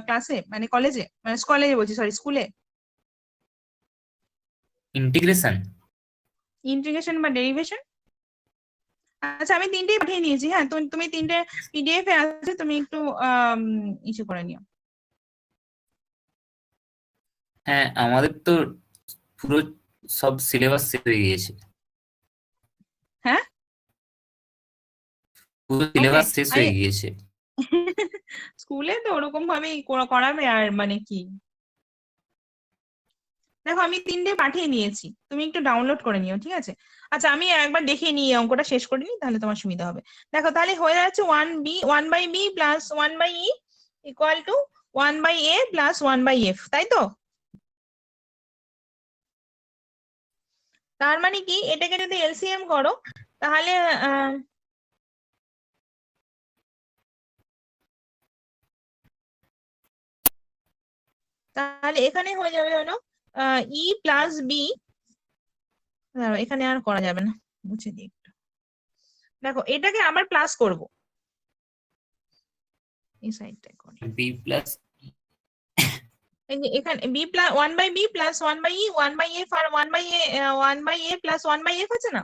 ক্লাসে, মানে কলেজে, মানে কলেজে বলছি, সরি, স্কুলে? ইন্টিগ্রেশন। ইন্টিগ্রেশন বা ডেরিভেশন? আচ্ছা, আমি তিনটেই পাঠিয়ে নিয়েছি। হ্যাঁ, তুমি তিনটে পিডিএফ এ আছে, তুমি একটু ইস্যু করে নিও। হ্যাঁ, আমাদের তো পুরো সব সিলেবাস শেষ হয়ে গিয়েছে। হ্যাঁ, পুরো ওকে। সিলেবাস শেষ হয়ে গিয়েছে। স্কুলে তো ওরকম ভাবেই করাবে, আর মানে কি, দেখো আমি তিনটে পাঠিয়ে নিয়েছি, তুমি একটু ডাউনলোড করে নিও, ঠিক আছে। আচ্ছা, আমি একবার দেখে নিই, অঙ্কটা শেষ করে নিই, তাহলে তোমার সুবিধা হবে। দেখো, তাহলে হয়ে যাচ্ছে 1/b plus 1/e equal to 1/a plus 1/f, তাই তো? তার মানে কি, এটাকে যদি এলসিএম করো, তাহলে তাহলে এখানে হয়ে যাবে হলো ই প্লাস বি। এখানে আর করা যাবে না, মুছে দিই একটু। দেখো, এটাকে আবার প্লাস করব, এই সাইডটা করি। B plus. এই যে এখানে b plus 1/b plus 1/e 1/f আর 1/a প্লাস 1/f আছে না,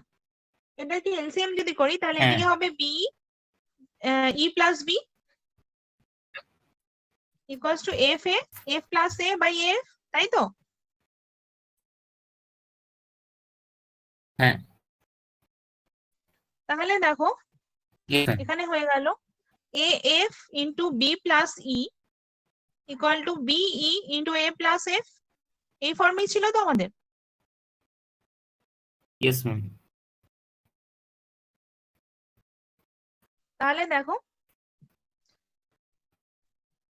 এটা কি এলসিএম যদি করি, তাহলে হ্যাঁ, এদিকে হবে B E plus B equals to F plus A by F, তাই তো? হ্যাঁ, তাহলে দেখো, লিখুন। এখানে হয়ে গেল A F into B plus E equal to B E into A plus F. এই ফর্মেই ছিল তো আমাদের। Yes ma'am. তাহলে দেখো,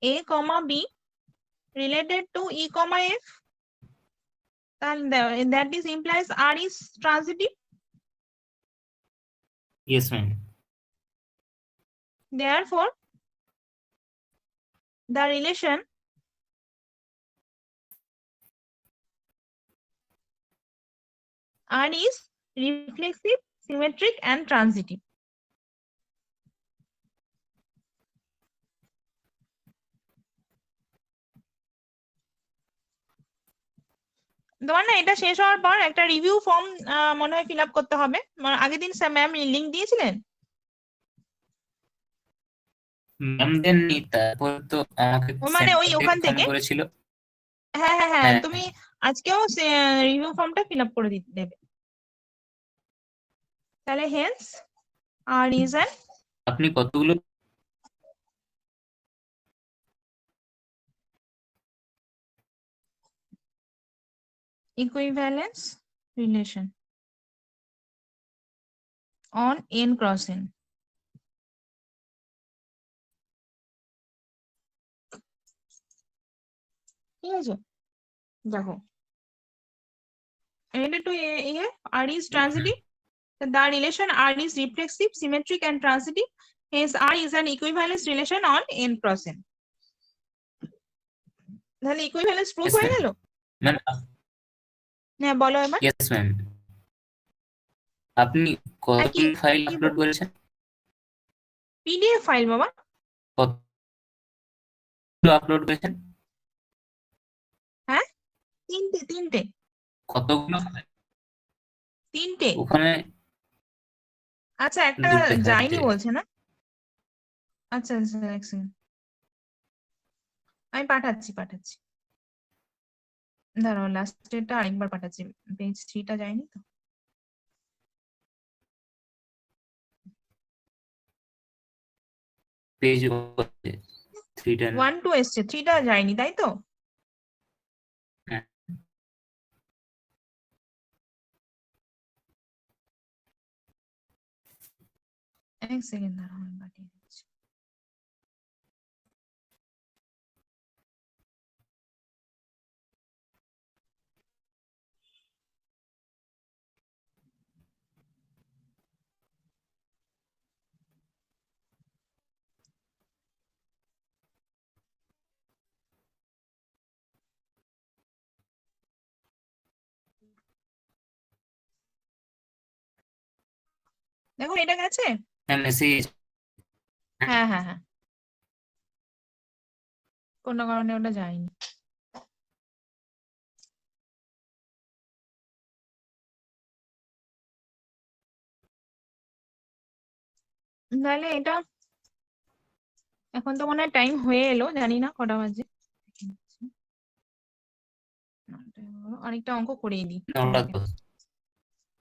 A comma B related to E comma F, তাহলে that is implies R is transitive. Yes ma'am. Therefore, the relation R is reflexive, symmetric, and transitive. তোমার না এটা শেষ হওয়ার পর একটা রিভিউ ফর্ম মনে হয় ফিল আপ করতে হবে। আগের দিন ম্যাম লিংক দিয়েছিলেন। ম্যাম দেননি, তারপর তো আমাকে ও মানে ওই সেন্টার থেকে ওখান ফোন থেকে, করেছিল। হ্যাঁ হ্যাঁ হ্যাঁ, হ্যাঁ, তুমি আজকেও রিভিউ ফর্মটা ফিল আপ করে দেবে। তাহলে হেন্স আর ইজ অ্যান আপনি কতগুলো? equivalence relation on n cross n। ঠিক আছে, দেখো, related to a R is transitive. The relation R is reflexive, symmetric, and transitive. Hence, R is an equivalence relation on n cross n. তাহলে equivalence proof yes হয়ে ma'am. গেল। Ma'am, হ্যাঁ, বলো এবার। Yes ma'am. আপনি আর কি কতগুলো file upload করেছেন? পিডিএফ ফাইল বাবা? কতগুলো আপলোড করেছেন? হ্যাঁ, তিনটে তিনটে কতগুলো? তিনটে। ওখানে আচ্ছা, একটা দুটো যায়নি দেখাচ্ছে। বলছে না। আচ্ছা আচ্ছা, এক সেকেন্ড, আমি পাঠাচ্ছি। দাঁড়াও, লাস্টেরটা আরেকবার পাঠাচ্ছি, পেজ 3টা যায়নি তো। পেজ 3টা। 1 2 এসছে, 3টা যায়নি, তাই তো? হ্যাঁ, এক সেকেন্ড দাঁড়াও, আমি পাঠিয়ে দিচ্ছি। দেখো এটা গেছে। হ্যাঁ মেসেজ। হ্যাঁ হ্যাঁ হ্যাঁ, কোনো কারণে ওটা যায়নি। তাহলে এটা এখন তো মনে হয় টাইম হয়ে এলো, জানি না কটা বাজে। আরেকটা অঙ্ক করিয়ে দিই নটা তোমাকে। 10।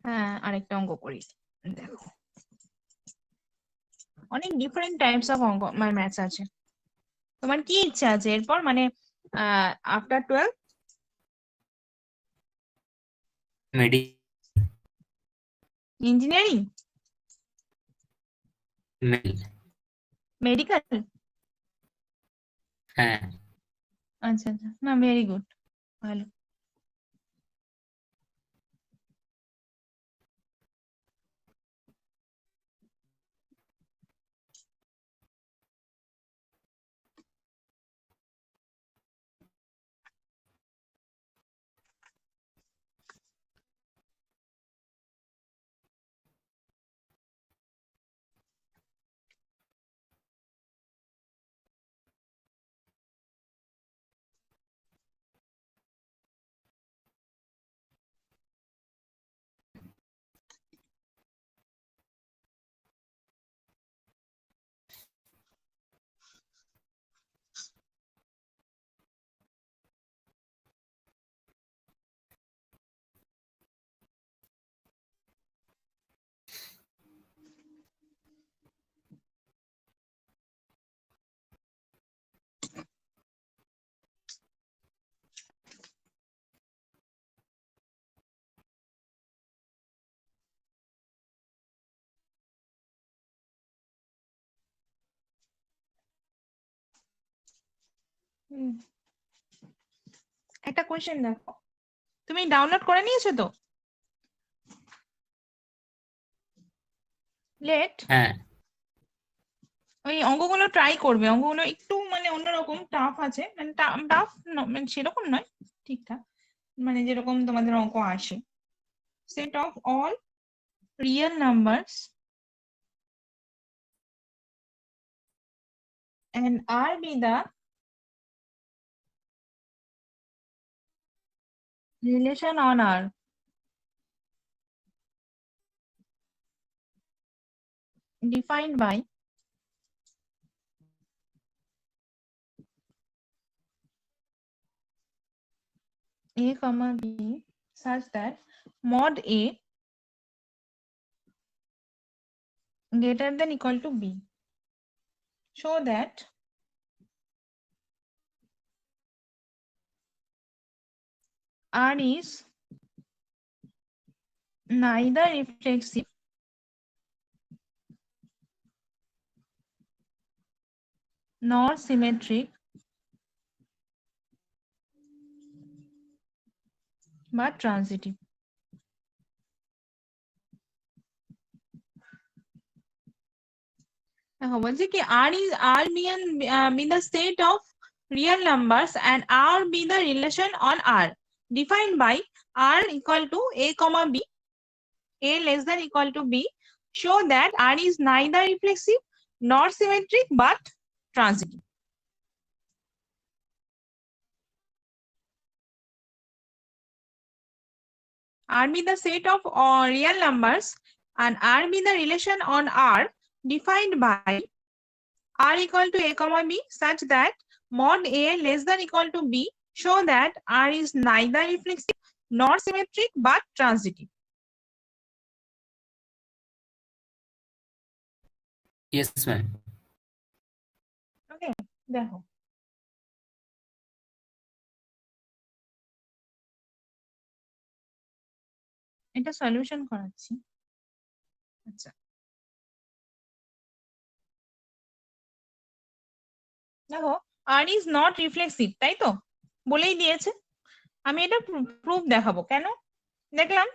হ্যাঁ আরেকটা অঙ্ক করিয়ে দিই। দেখো অনেক ডিফারেন্ট টাইপস অফ অঙ্ক মানে ম্যাথস আছে। তোমার কি ইচ্ছা আছে এরপর, মানে আফটার 12? মেডি ইঞ্জিনিয়ারিং, মেল। মেডিকেল? হ্যাঁ। আচ্ছা আচ্ছা, না ভেরি গুড, ভালো। হুম, একটা কোয়েশ্চেন দেখো, তুমি ডাউনলোড করে নিয়েছো তো? লেট হ্যাঁ। ওই অঙ্কগুলো ট্রাই করবে, অঙ্কগুলো একটু মানে অন্যরকম টাফ আছে, মানে টাফ মানে সেরকম নয়, ঠিকঠাক, মানে যেরকম তোমাদের অঙ্ক আসে। Set of all real numbers and R be the relation on R defined by A comma B such that mod A greater than equal to B. Show that R is neither reflexive nor symmetric but transitive. দেখো বলছি কি, R be the set of real numbers and R be the relation on R defined by R equal to A comma B, A less than equal to B. Show that R is neither reflexive nor symmetric but transitive. R be the set of real numbers and R be the relation on R defined by R equal to A comma B such that mod A less than equal to B. Show that R is neither reflexive nor symmetric but transitive. Yes ma'am. Okay, দেখো এটা solution করাচ্ছি। আচ্ছা দেখো আর is not reflexive, তাই তো বলেই দিয়েছে। আমি এটা প্রুফ দেখাবো কেন। দেখলাম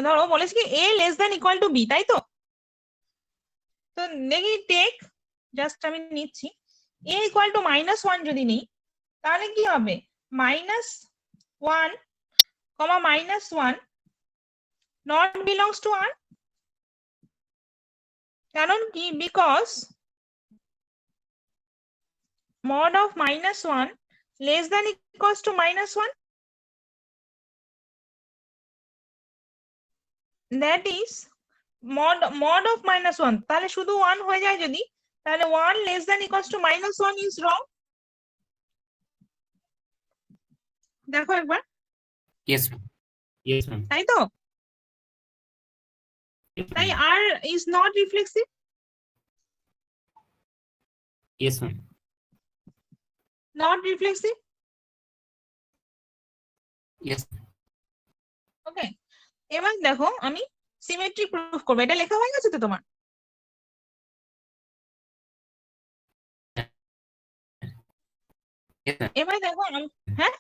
ধরো বলেছে কি A less than equal to B, তাই তো। তো দেখি টেক, জাস্ট আমি নিচ্ছি এ ইকুয়াল টু -1 যদি নিই, তাহলে কি হবে -1 -1 নট বিলংস টু আর। কারণ কি, because mod of -1 less than equals to -1, that is mod of -1, তাহলে শুধু 1 হয়ে যায় যদি, তাহলে 1 less than equals to -1 is wrong। দেখো একবার, Yes, ma'am. Yes, ma'am. তাই তো। Yes, তাই ma'am. R is not reflexive, Yes, ma'am. not reflexive। Yes. ওকে, এবার দেখো আমি সিমেট্রি প্রুফ করবো। এটা লেখা হয়ে গেছে তো তোমার? Yes, ma'am. এবার দেখো হ্যাঁ,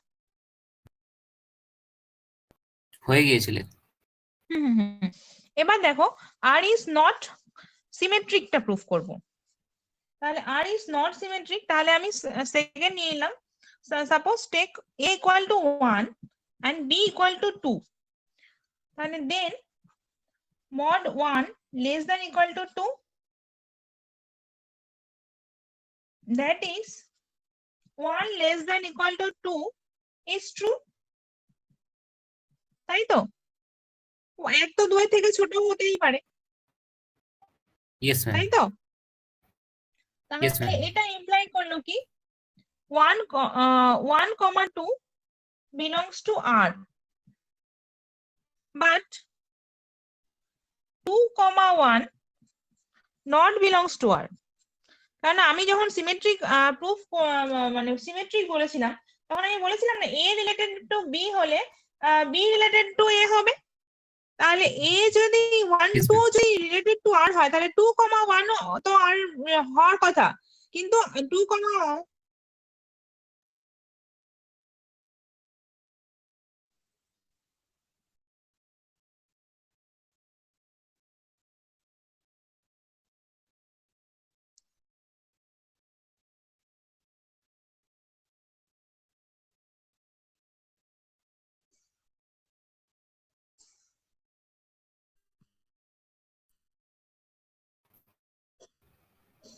হয়ে গিয়েছিলে। এবার দেখো আর ইজ নট সিমেট্রিকটা প্রুফ করব। তাহলে আর ইজ নট সিমেট্রিক, তাহলে আমি সেকেন্ড নিয়ে নিলাম। Suppose take a equal to 1 and b equal to 2, তাহলে দেন mod 1 less than equal to 2, that is 1 less than equal to 2 is true, তাই তো। এক তো 2 থেকে ছোট হতেই পারে, Yes, ma'am. তাই তো। Yes, তাহলে ma'am. এটা ইমপ্লাই করলো কি 1, 2 belongs to R, but 2, 1 not belongs to R। কারণ আমি যখন সিমেট্রিক প্রুফ মানে সিমেট্রিক বলেছিলাম, তখন আমি বলেছিলাম না এ রিলেটেড টু বি হলে বি রিলেটেড টু এ হবে। তাহলে এ যদি 1, Yes, 2 ma'am. যদি রিলেটেড টু আর হয়, তাহলে 2, 1 তো আর হওয়ার কথা, কিন্তু 2,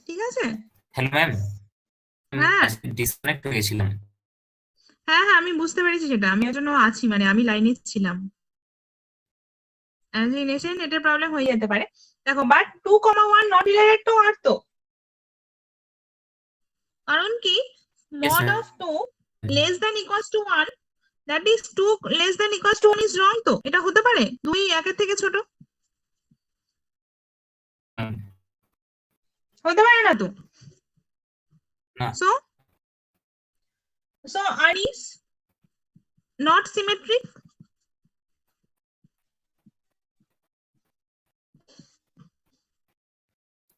ঠিক আছে। হ্যালো ম্যাম, আমি হ্যাঁ ডিসকানেক্ট হয়ে গেছিলাম। হ্যাঁ হ্যাঁ, আমি বুঝতে পেরেছি সেটা, আমি এর জন্য আছি, মানে আমি লাইনে ছিলাম। অ্যাজ এটার প্রবলেম হয়ে যেতে পারে। দেখো but 2, 1 not related to R তো, কারণ কি Yes, mod ma'am. of 2 less than equals to 1, that is 2 less than equals to 1 is wrong। তো এটা হতে পারে 2 1 থেকে ছোট, হতে পারে না তো। না। so R is not symmetric।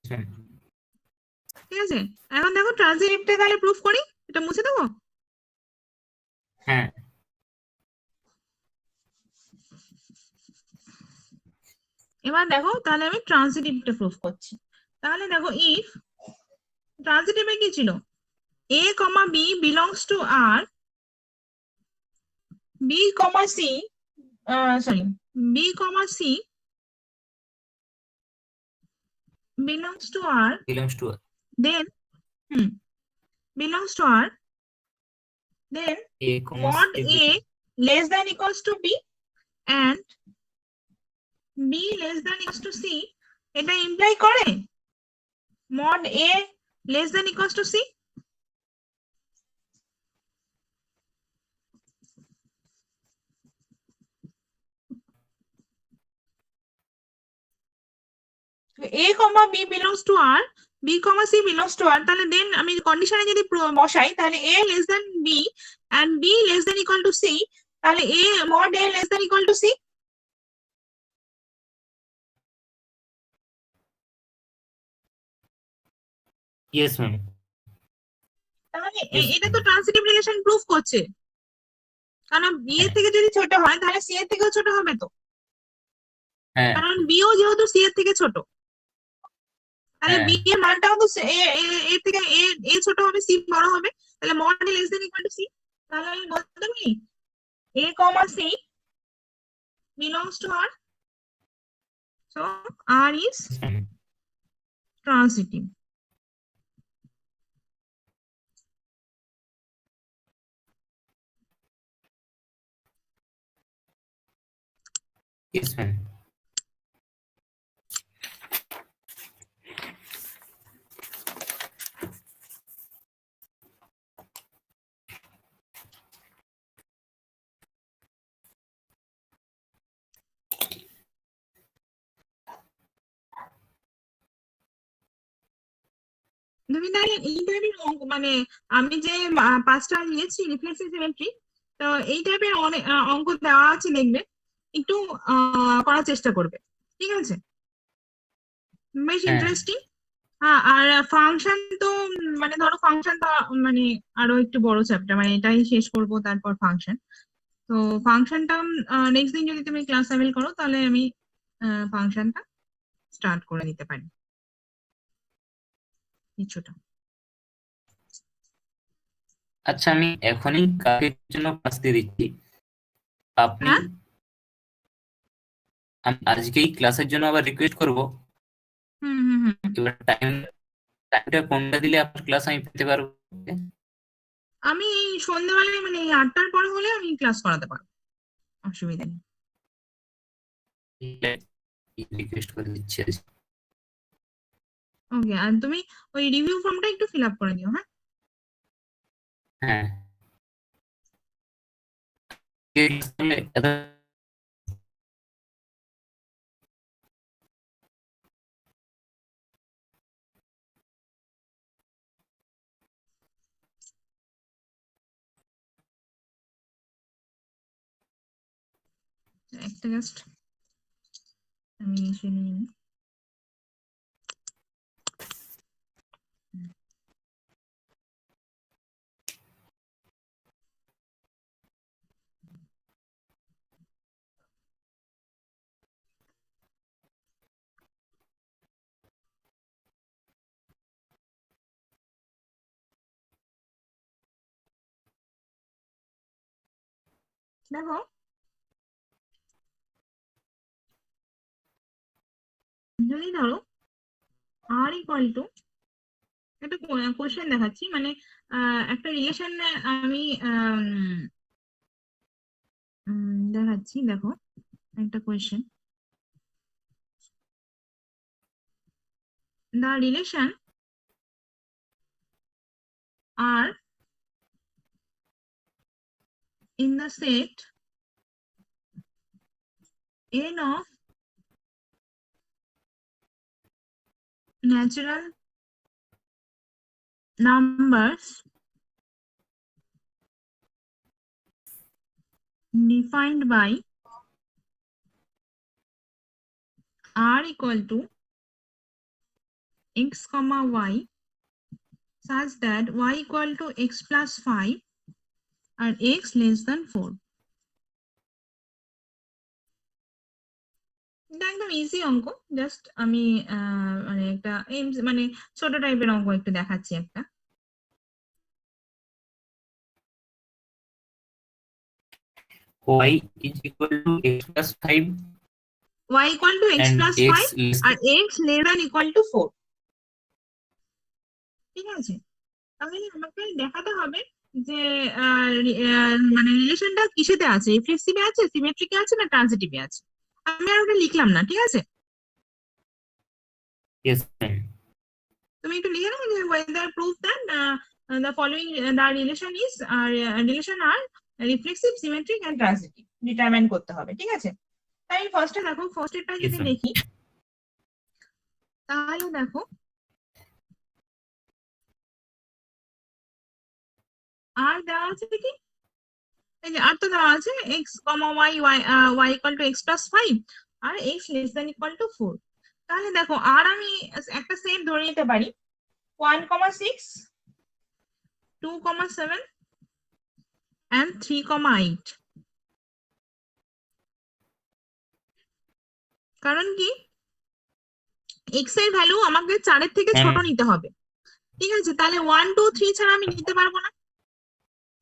Yes, ma'am. ঠিক আছে, এখন দেখো ট্রানজিটিভটা তাহলে প্রুফ করি, এটা মুছে দেবো। হ্যাঁ। এবার দেখো তাহলে আমি ট্রানজিটিভটা প্রুফ করছি। তাহলে দেখো ইফ ট্রানজিটিভে কি ছিল, a, b belongs to R, b, c sorry b, c belongs to R, Belongs to then belongs to R, then A, mod C. a less than equals to b and b less than equals to c, এটা imply করে mod a less than equals to c। a, b belongs to R, b, c belongs to R, তাহলে দেন আমি কন্ডিশনে যদি বসাই, তাহলে a less than b and b less than equal to c, তাহলে a mod a less than equal to c। Yes, ma'am. মানে Yes, এটা তো ট্রান্সিটিভ রিলেশন প্রুফ করছে, কারণ বি এর হ্যাঁ থেকে যদি ছোট হয় তাহলে সি এর থেকেও ছোট হবে তো, হ্যাঁ কারণ বিও যেহেতু সি এর থেকে ছোট, তাহলে হ্যাঁ বি এর মানটাও তো এর থেকে এ ছোট হবে, সি বড় হবে, তাহলে mod less than equal to C. তাহলে আমি বলতে পারি A comma C belongs to R, so R is yes, ma'am. Transitive. Yes, ma'am. তুমি তাহলে এই টাইপের অঙ্ক মানে আমি যে পাঁচটা নিয়েছি রিফ্লেক্সিভ সিমেট্রি, তো এই টাইপের অনেক অঙ্ক দেওয়া আছে দেখবে, একটু করার চেষ্টা করবে, ঠিক আছে? বেশ হ্যাঁ ইন্টারেস্টিং। হ্যাঁ, আর ফাংশন তো মানে ধরো ফাংশন তো মানে আরো একটু বড় চ্যাপ্টার, মানে এটাই শেষ করব তারপর ফাংশন। তো ফাংশনটা নেক্সট দিন যদি তুমি ক্লাস অ্যাভেল করো তাহলে আমি ফাংশনটা স্টার্ট করে দিতে পারি কিছুটা। আচ্ছা, আমি এখনই কাকের জন্য ক্লাস দিয়ে দিচ্ছি। আপনি হ্যাঁ, আমি আজকেই ক্লাসের জন্য আবার রিকোয়েস্ট করব। হুম হুম হুম। এবার টাইমটা কোনটা দিলে আপনার ক্লাস আমি পেতে পারবো? আমি এই সন্ধ্যেবেলায় মানে এই 8টার পরে হলে আমি ক্লাস করাতে পারবো, অসুবিধা নেই। রিকোয়েস্ট করে দিচ্ছি আজকে। ওকে, আর তুমি ওই রিভিউ ফর্মটা একটু ফিল আপ করে দিও, হ্যাঁ? হ্যাঁ তাহলে একটা জাস্ট আমি এসে নিয়ে নিই। দেখো, যদি ধরো আর ইকুয়াল টু, একটা কোশ্চেন দেখাচ্ছি, মানে একটা রিলেশন আমি দেখাচ্ছি, দেখো একটা question, the relation R in the set n of natural numbers defined by r equal to x comma y such that y equal to x plus 5 and x less than 4. এটা একদম easy অঙ্ক, just আমি মানে একটা মানে ছোট টাইপের অঙ্ক একটু দেখাচ্ছি একটা। y is equal to x plus 5 y equal to x and plus x 5 less R x less than equal to 4, ঠিক আছে? তাহলে আমাকে দেখাতে হবে যে মানে রিলেশনটা কিসেতে আছে, রিফ্লেক্সিভে আছে, সিমেট্রিকে আছে, না ট্রানজিটিভে আছে। আমি আর ওটা লিখলাম না, ঠিক আছে? yes ma'am. তুমি একটু লিখে নাও যে whether proof that the following the relation are reflexive, symmetric and transitive determine করতে হবে, ঠিক আছে? তাই ফার্স্টে দেখো, ফার্স্ট এরটা Yes যদি ma'am. দেখি তাহলে দেখো আর দেওয়া আছে কি, এই যে আর তো দেওয়া আছে x comma y equal to x plus 5 আর x less than equal to 4। তাহলে দেখো আর আমি একটা সেট ধরে নিতে পারি 1,6 2,7 and 3,8 কারণ কি x এর ভ্যালু আমাকে 4 এর থেকে ছোট নিতে হবে, ঠিক আছে? তাহলে 1 2 3 ছাড়া আমি নিতে পারবো না,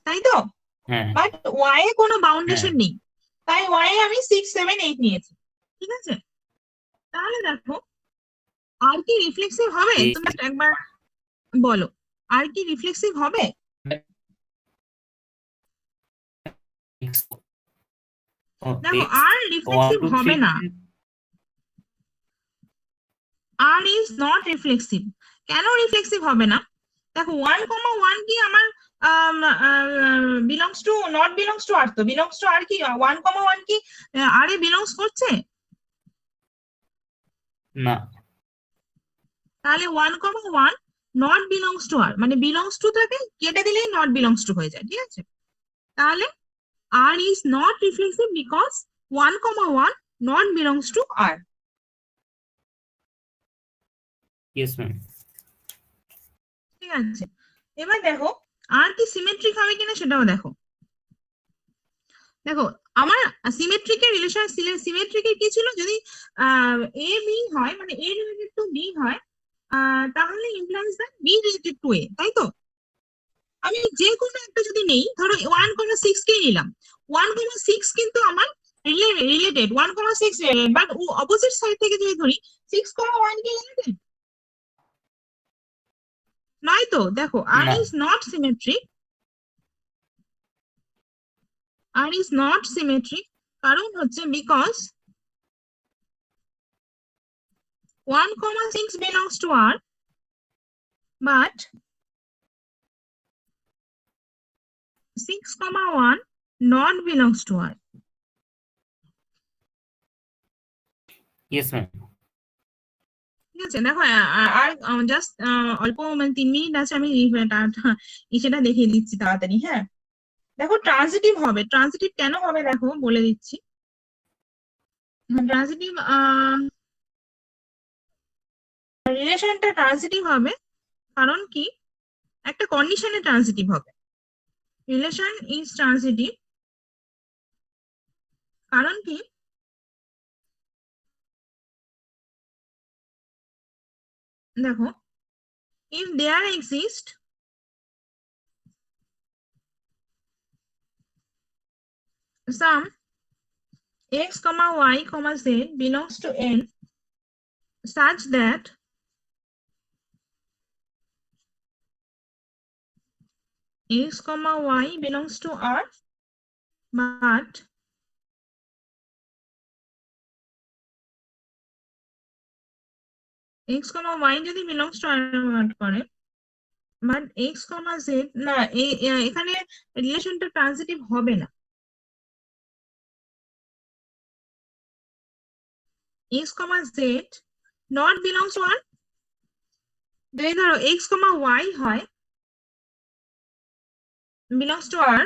তাই তো? বাট y এ কোনো বাউন্ডেশন নেই, তাই y এ আমি 6 7 8 নিয়েছি, ঠিক আছে? তাহলে দেখো আর কি রিফ্লেক্সিভ হবে, তুমি একবার বলো আর কি রিফ্লেক্সিভ হবে? দেখো আর রিফ্লেক্সিভ হবে না, আর ইজ নট রিফ্লেক্সিভ। কেন রিফ্লেক্সিভ হবে না? দেখো 1,1 কি আমার belongs to not belongs to R, তো বিলংস টু আর কি 1,1 কি আর এ বিলংস করছে না? তাহলে 1,1 নট বিলংস টু আর, মানে বিলংস টু থাকে কেটে দিলেই নট বিলংস টু হয়ে যায়, ঠিক আছে? তাহলে R is not reflexive because 1,1 not belongs to R. Yes ma'am. ঠিক আছে, এবার দেখো আর কি সিমেট্রিক হবে কিনা সেটাও দেখো। দেখো আমার সিমেট্রিকের রিলেশন, সিমেট্রিকের কি ছিল, যদি এ বি হয় মানে এ রিলেটেড টু বি হয় তাহলে implies that B related to A, তাই তো? আমি যে কোনো একটা যদি নেই, ধরো 1,6 কে নিলাম, 1,6 কিন্তু আমার related 1,6 related, but opposite side থেকে যদি ধরি 6,1 কে রিলেটেড নয় তো। দেখো আর না। Is not symmetric, R is not symmetric কারণ হচ্ছে because 1,6 belongs to R, but 6,1 not belongs to R. Yes ma'am. ঠিক আছে, দেখো আর জাস্ট অল্প মানে 3 মিনিট আছে, আমি সেটা দেখিয়ে দিচ্ছি তাড়াতাড়ি। হ্যাঁ দেখো ট্রানজিটিভ হবে, ট্রানজিটিভ কেন হবে দেখো বলে দিচ্ছি। ট্রানজিটিভ রিলেশনটা ট্রানজিটিভ হবে কারণ কি একটা কন্ডিশনে ট্রানজিটিভ হবে। রিলেশন ইজ ট্রানজিটিভ কারণ কি দেখো if there exist some x comma y comma z belongs to n such that x comma y belongs to R, but x comma y যদি belongs to R করে, but x comma z না, এখানে রিলেশনটা transitive হবে না। x comma z not belongs to R, যদি ধরো x comma y হয় belongs to R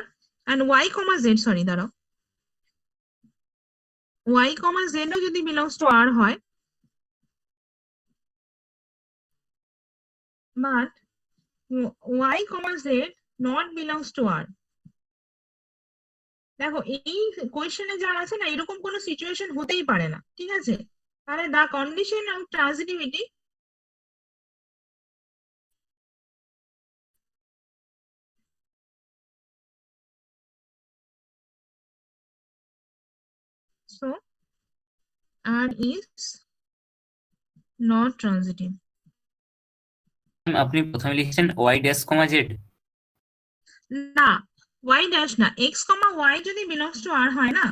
and y comma z, sorry ধরো y comma z ও যদি belongs to R হয়, but y comma z not belongs to R। দেখো এই কোয়েশ্চেনে যা আছে না, এরকম কোনো সিচুয়েশন হতেই পারে না, ঠিক আছে? তাহলে the condition of transitivity so R is not transitive। আপনি প্রথমে লিখেছেন ওয়াই ড্যাশ কমা জেড। না y ড্যাশ না, x কমা y যদি বিলংস টু R হয় না,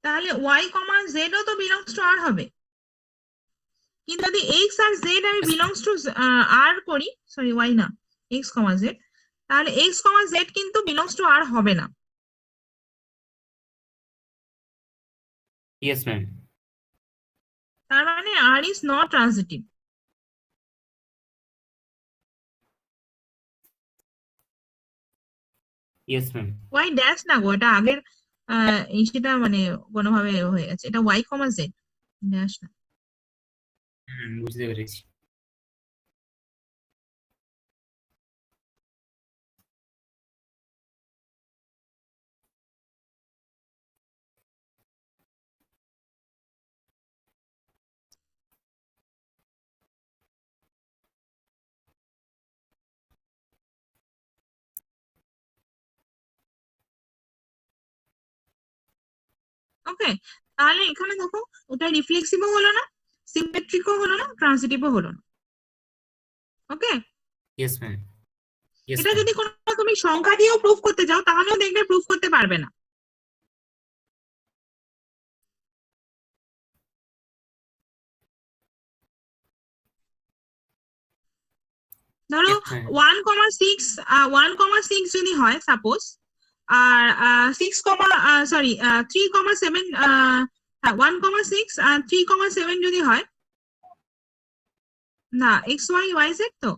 তাহলে y কমা z ও তো বিলংস টু R হবে। কিন্তু যদি x আর z আমি বিলংস টু R করি, সরি y না x কমা z, তাহলে x কমা z কিন্তু বিলংস টু R হবে না। Yes ma'am. তার মানে R is not transitive। Yes ma'am. y dash না গো, এটা আগের সেটা মানে কোনোভাবে হয়ে গেছে, এটা y কমা z ড্যাশ না। বুঝতে পেরেছি। ওকে, তাহলে এখানে দেখো এটা রিফ্লেক্সিভও হলো না, সিমেট্রিকও হলো না, ট্রান্সিটিভও হলো না। ওকে, ইয়েস ম্যাম, ইয়েস এটা ম্যাম। যদি কোনো তুমি সংখ্যা দিয়েও প্রুফ করতে যাও তাহলেও দেখবে প্রুফ করতে পারবে না। ধরো ইয়েস ম্যাম। 1,6 যদি হয় সাপোজ, আর 3,7, 1,6 আর 3,7 যদি হয়, না XY YZ তো,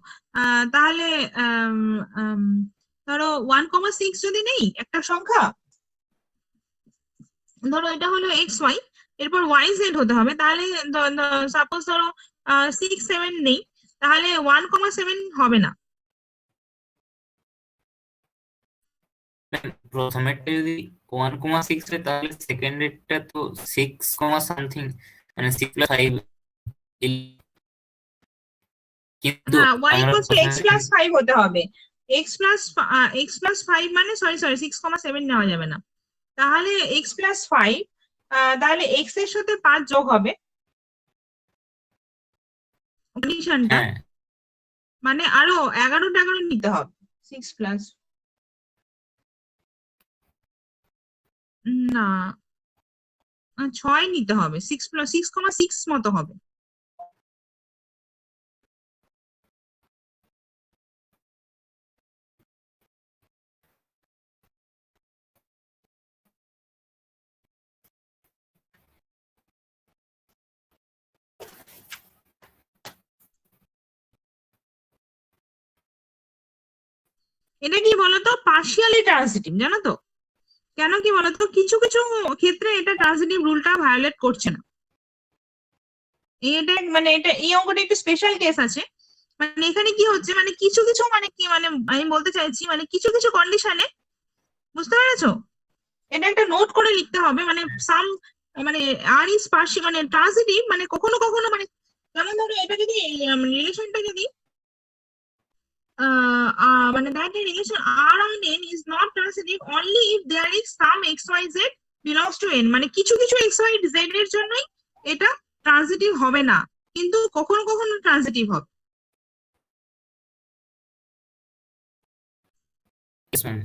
তাহলে আম, আম, ধরো 1,6 যদি নেই একটা সংখ্যা, ধরো এটা হলো XY, এরপর YZ হতে হবে, তাহলে সাপোজ ধরো 6,7 নেই, তাহলে 1,7 হবে না। প্রথমেরটা যদি 1,6 হয় তাহলে সেকেন্ডেরটা তো 6, সামথিং, মানে 6+5, কিন্তু হ্যাঁ, y আমরা ইকুয়ালস টু প্রথমে x+5 হতে হবে। x+5 মানে সরি 6,7 নেওয়া যাবে না, তাহলে x+5, তাহলে x এর সাথে 5 যোগ হবে কন্ডিশনটা, হ্যাঁ মানে আরো 11 নিতে হবে। 6 প্লাস, না 6 নিতে হবে, 6+6,6 মতো হবে। এটা কি বলতো, পার্শিয়ালি ট্রান্সিটিভ, জানো তো কেন কি বলতো, কিছু কিছু ক্ষেত্রে এটা ট্রান্সিটিভ রুলটা ভায়োলেট করছে না। এটা মানে এটা এই অঙ্কটা একটু স্পেশাল কেস আছে, মানে এখানে কি হচ্ছে, মানে কিছু কিছু মানে কি মানে আমি বলতে চাইছি, মানে কিছু কিছু কন্ডিশনে, বুঝতে পেরেছো, এটা একটা নোট করে লিখতে হবে, মানে সাম, মানে আর ইজ পার্সি মানে ট্রান্সিটিভ, মানে কখনো কখনো মানে, যেমন ধরো এটা যদি রিলেশনটা যদি মানে that the relation R on N is not transitive only if there is some XYZ belongs to N, মানে কিছু কিছু XYZ এর জন্যই এটা ট্রান্সিটিভ হবে না, কিন্তু কখনো কখনো ট্রান্সিটিভ হবে। Yes ma'am.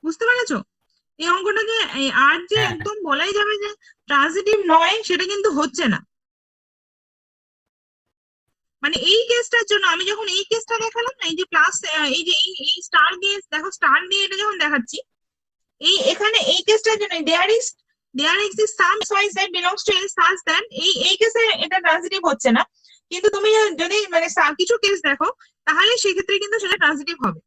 বুঝতে পেরেছো, এই অঙ্কটাকে আর যে হ্যাঁ একদম বলাই যাবে যে ট্রান্সিটিভ নয় সেটা কিন্তু হচ্ছে না। মানে এই কেসটার জন্য আমি যখন এই কেসটা দেখালাম না, এই যে প্লাস, এই যে এই স্টার দিয়ে দেখো, স্টার দিয়ে এটা যখন দেখাচ্ছি, এই এখানে এই কেসটার জন্য there exist some x that belongs to N such that, এই কেসে এটা ট্রান্সিটিভ হচ্ছে না, কিন্তু তুমি যদি মানে কিছু কেস দেখো তাহলে সেক্ষেত্রে কিন্তু সেটা ট্রান্সিটিভ হবে।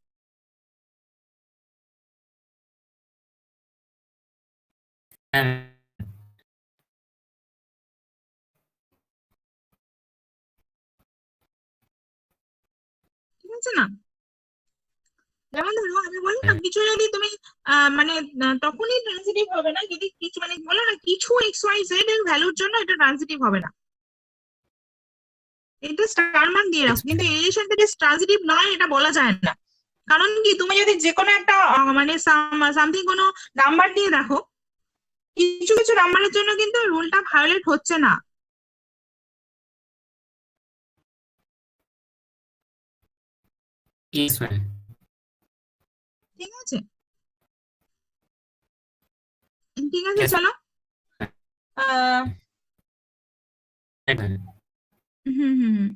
হ্যাঁ ঠিক আছে না, যেমন ধরো আমি বলি না, ম্যাম। কিছু যদি তুমি মানে তখনই ট্রান্সিটিভ হবে না যদি কিছু মানে বলো না কিছু XYZ এর ভ্যালুর জন্য এটা ট্রান্সিটিভ হবে না, এটা স্টার মার্ক দিয়ে ইয়েস রাখো, কিন্তু ম্যাম। এই রিলেশনটা যে ট্রান্সিটিভ নয় এটা বলা যায় না। কারণ কি, তুমি যদি যে কোনো একটা মানে সামথিং কোনো নাম্বার দিয়ে দেখো, কিছু কিছু নাম্বারের জন্য কিন্তু রুলটা ভায়োলেট হচ্ছে না। Yes ma'am. ঠিক আছে, ঠিক আছে, ইয়েস চলো। আহ ম্যাম। হুম হুম হুম।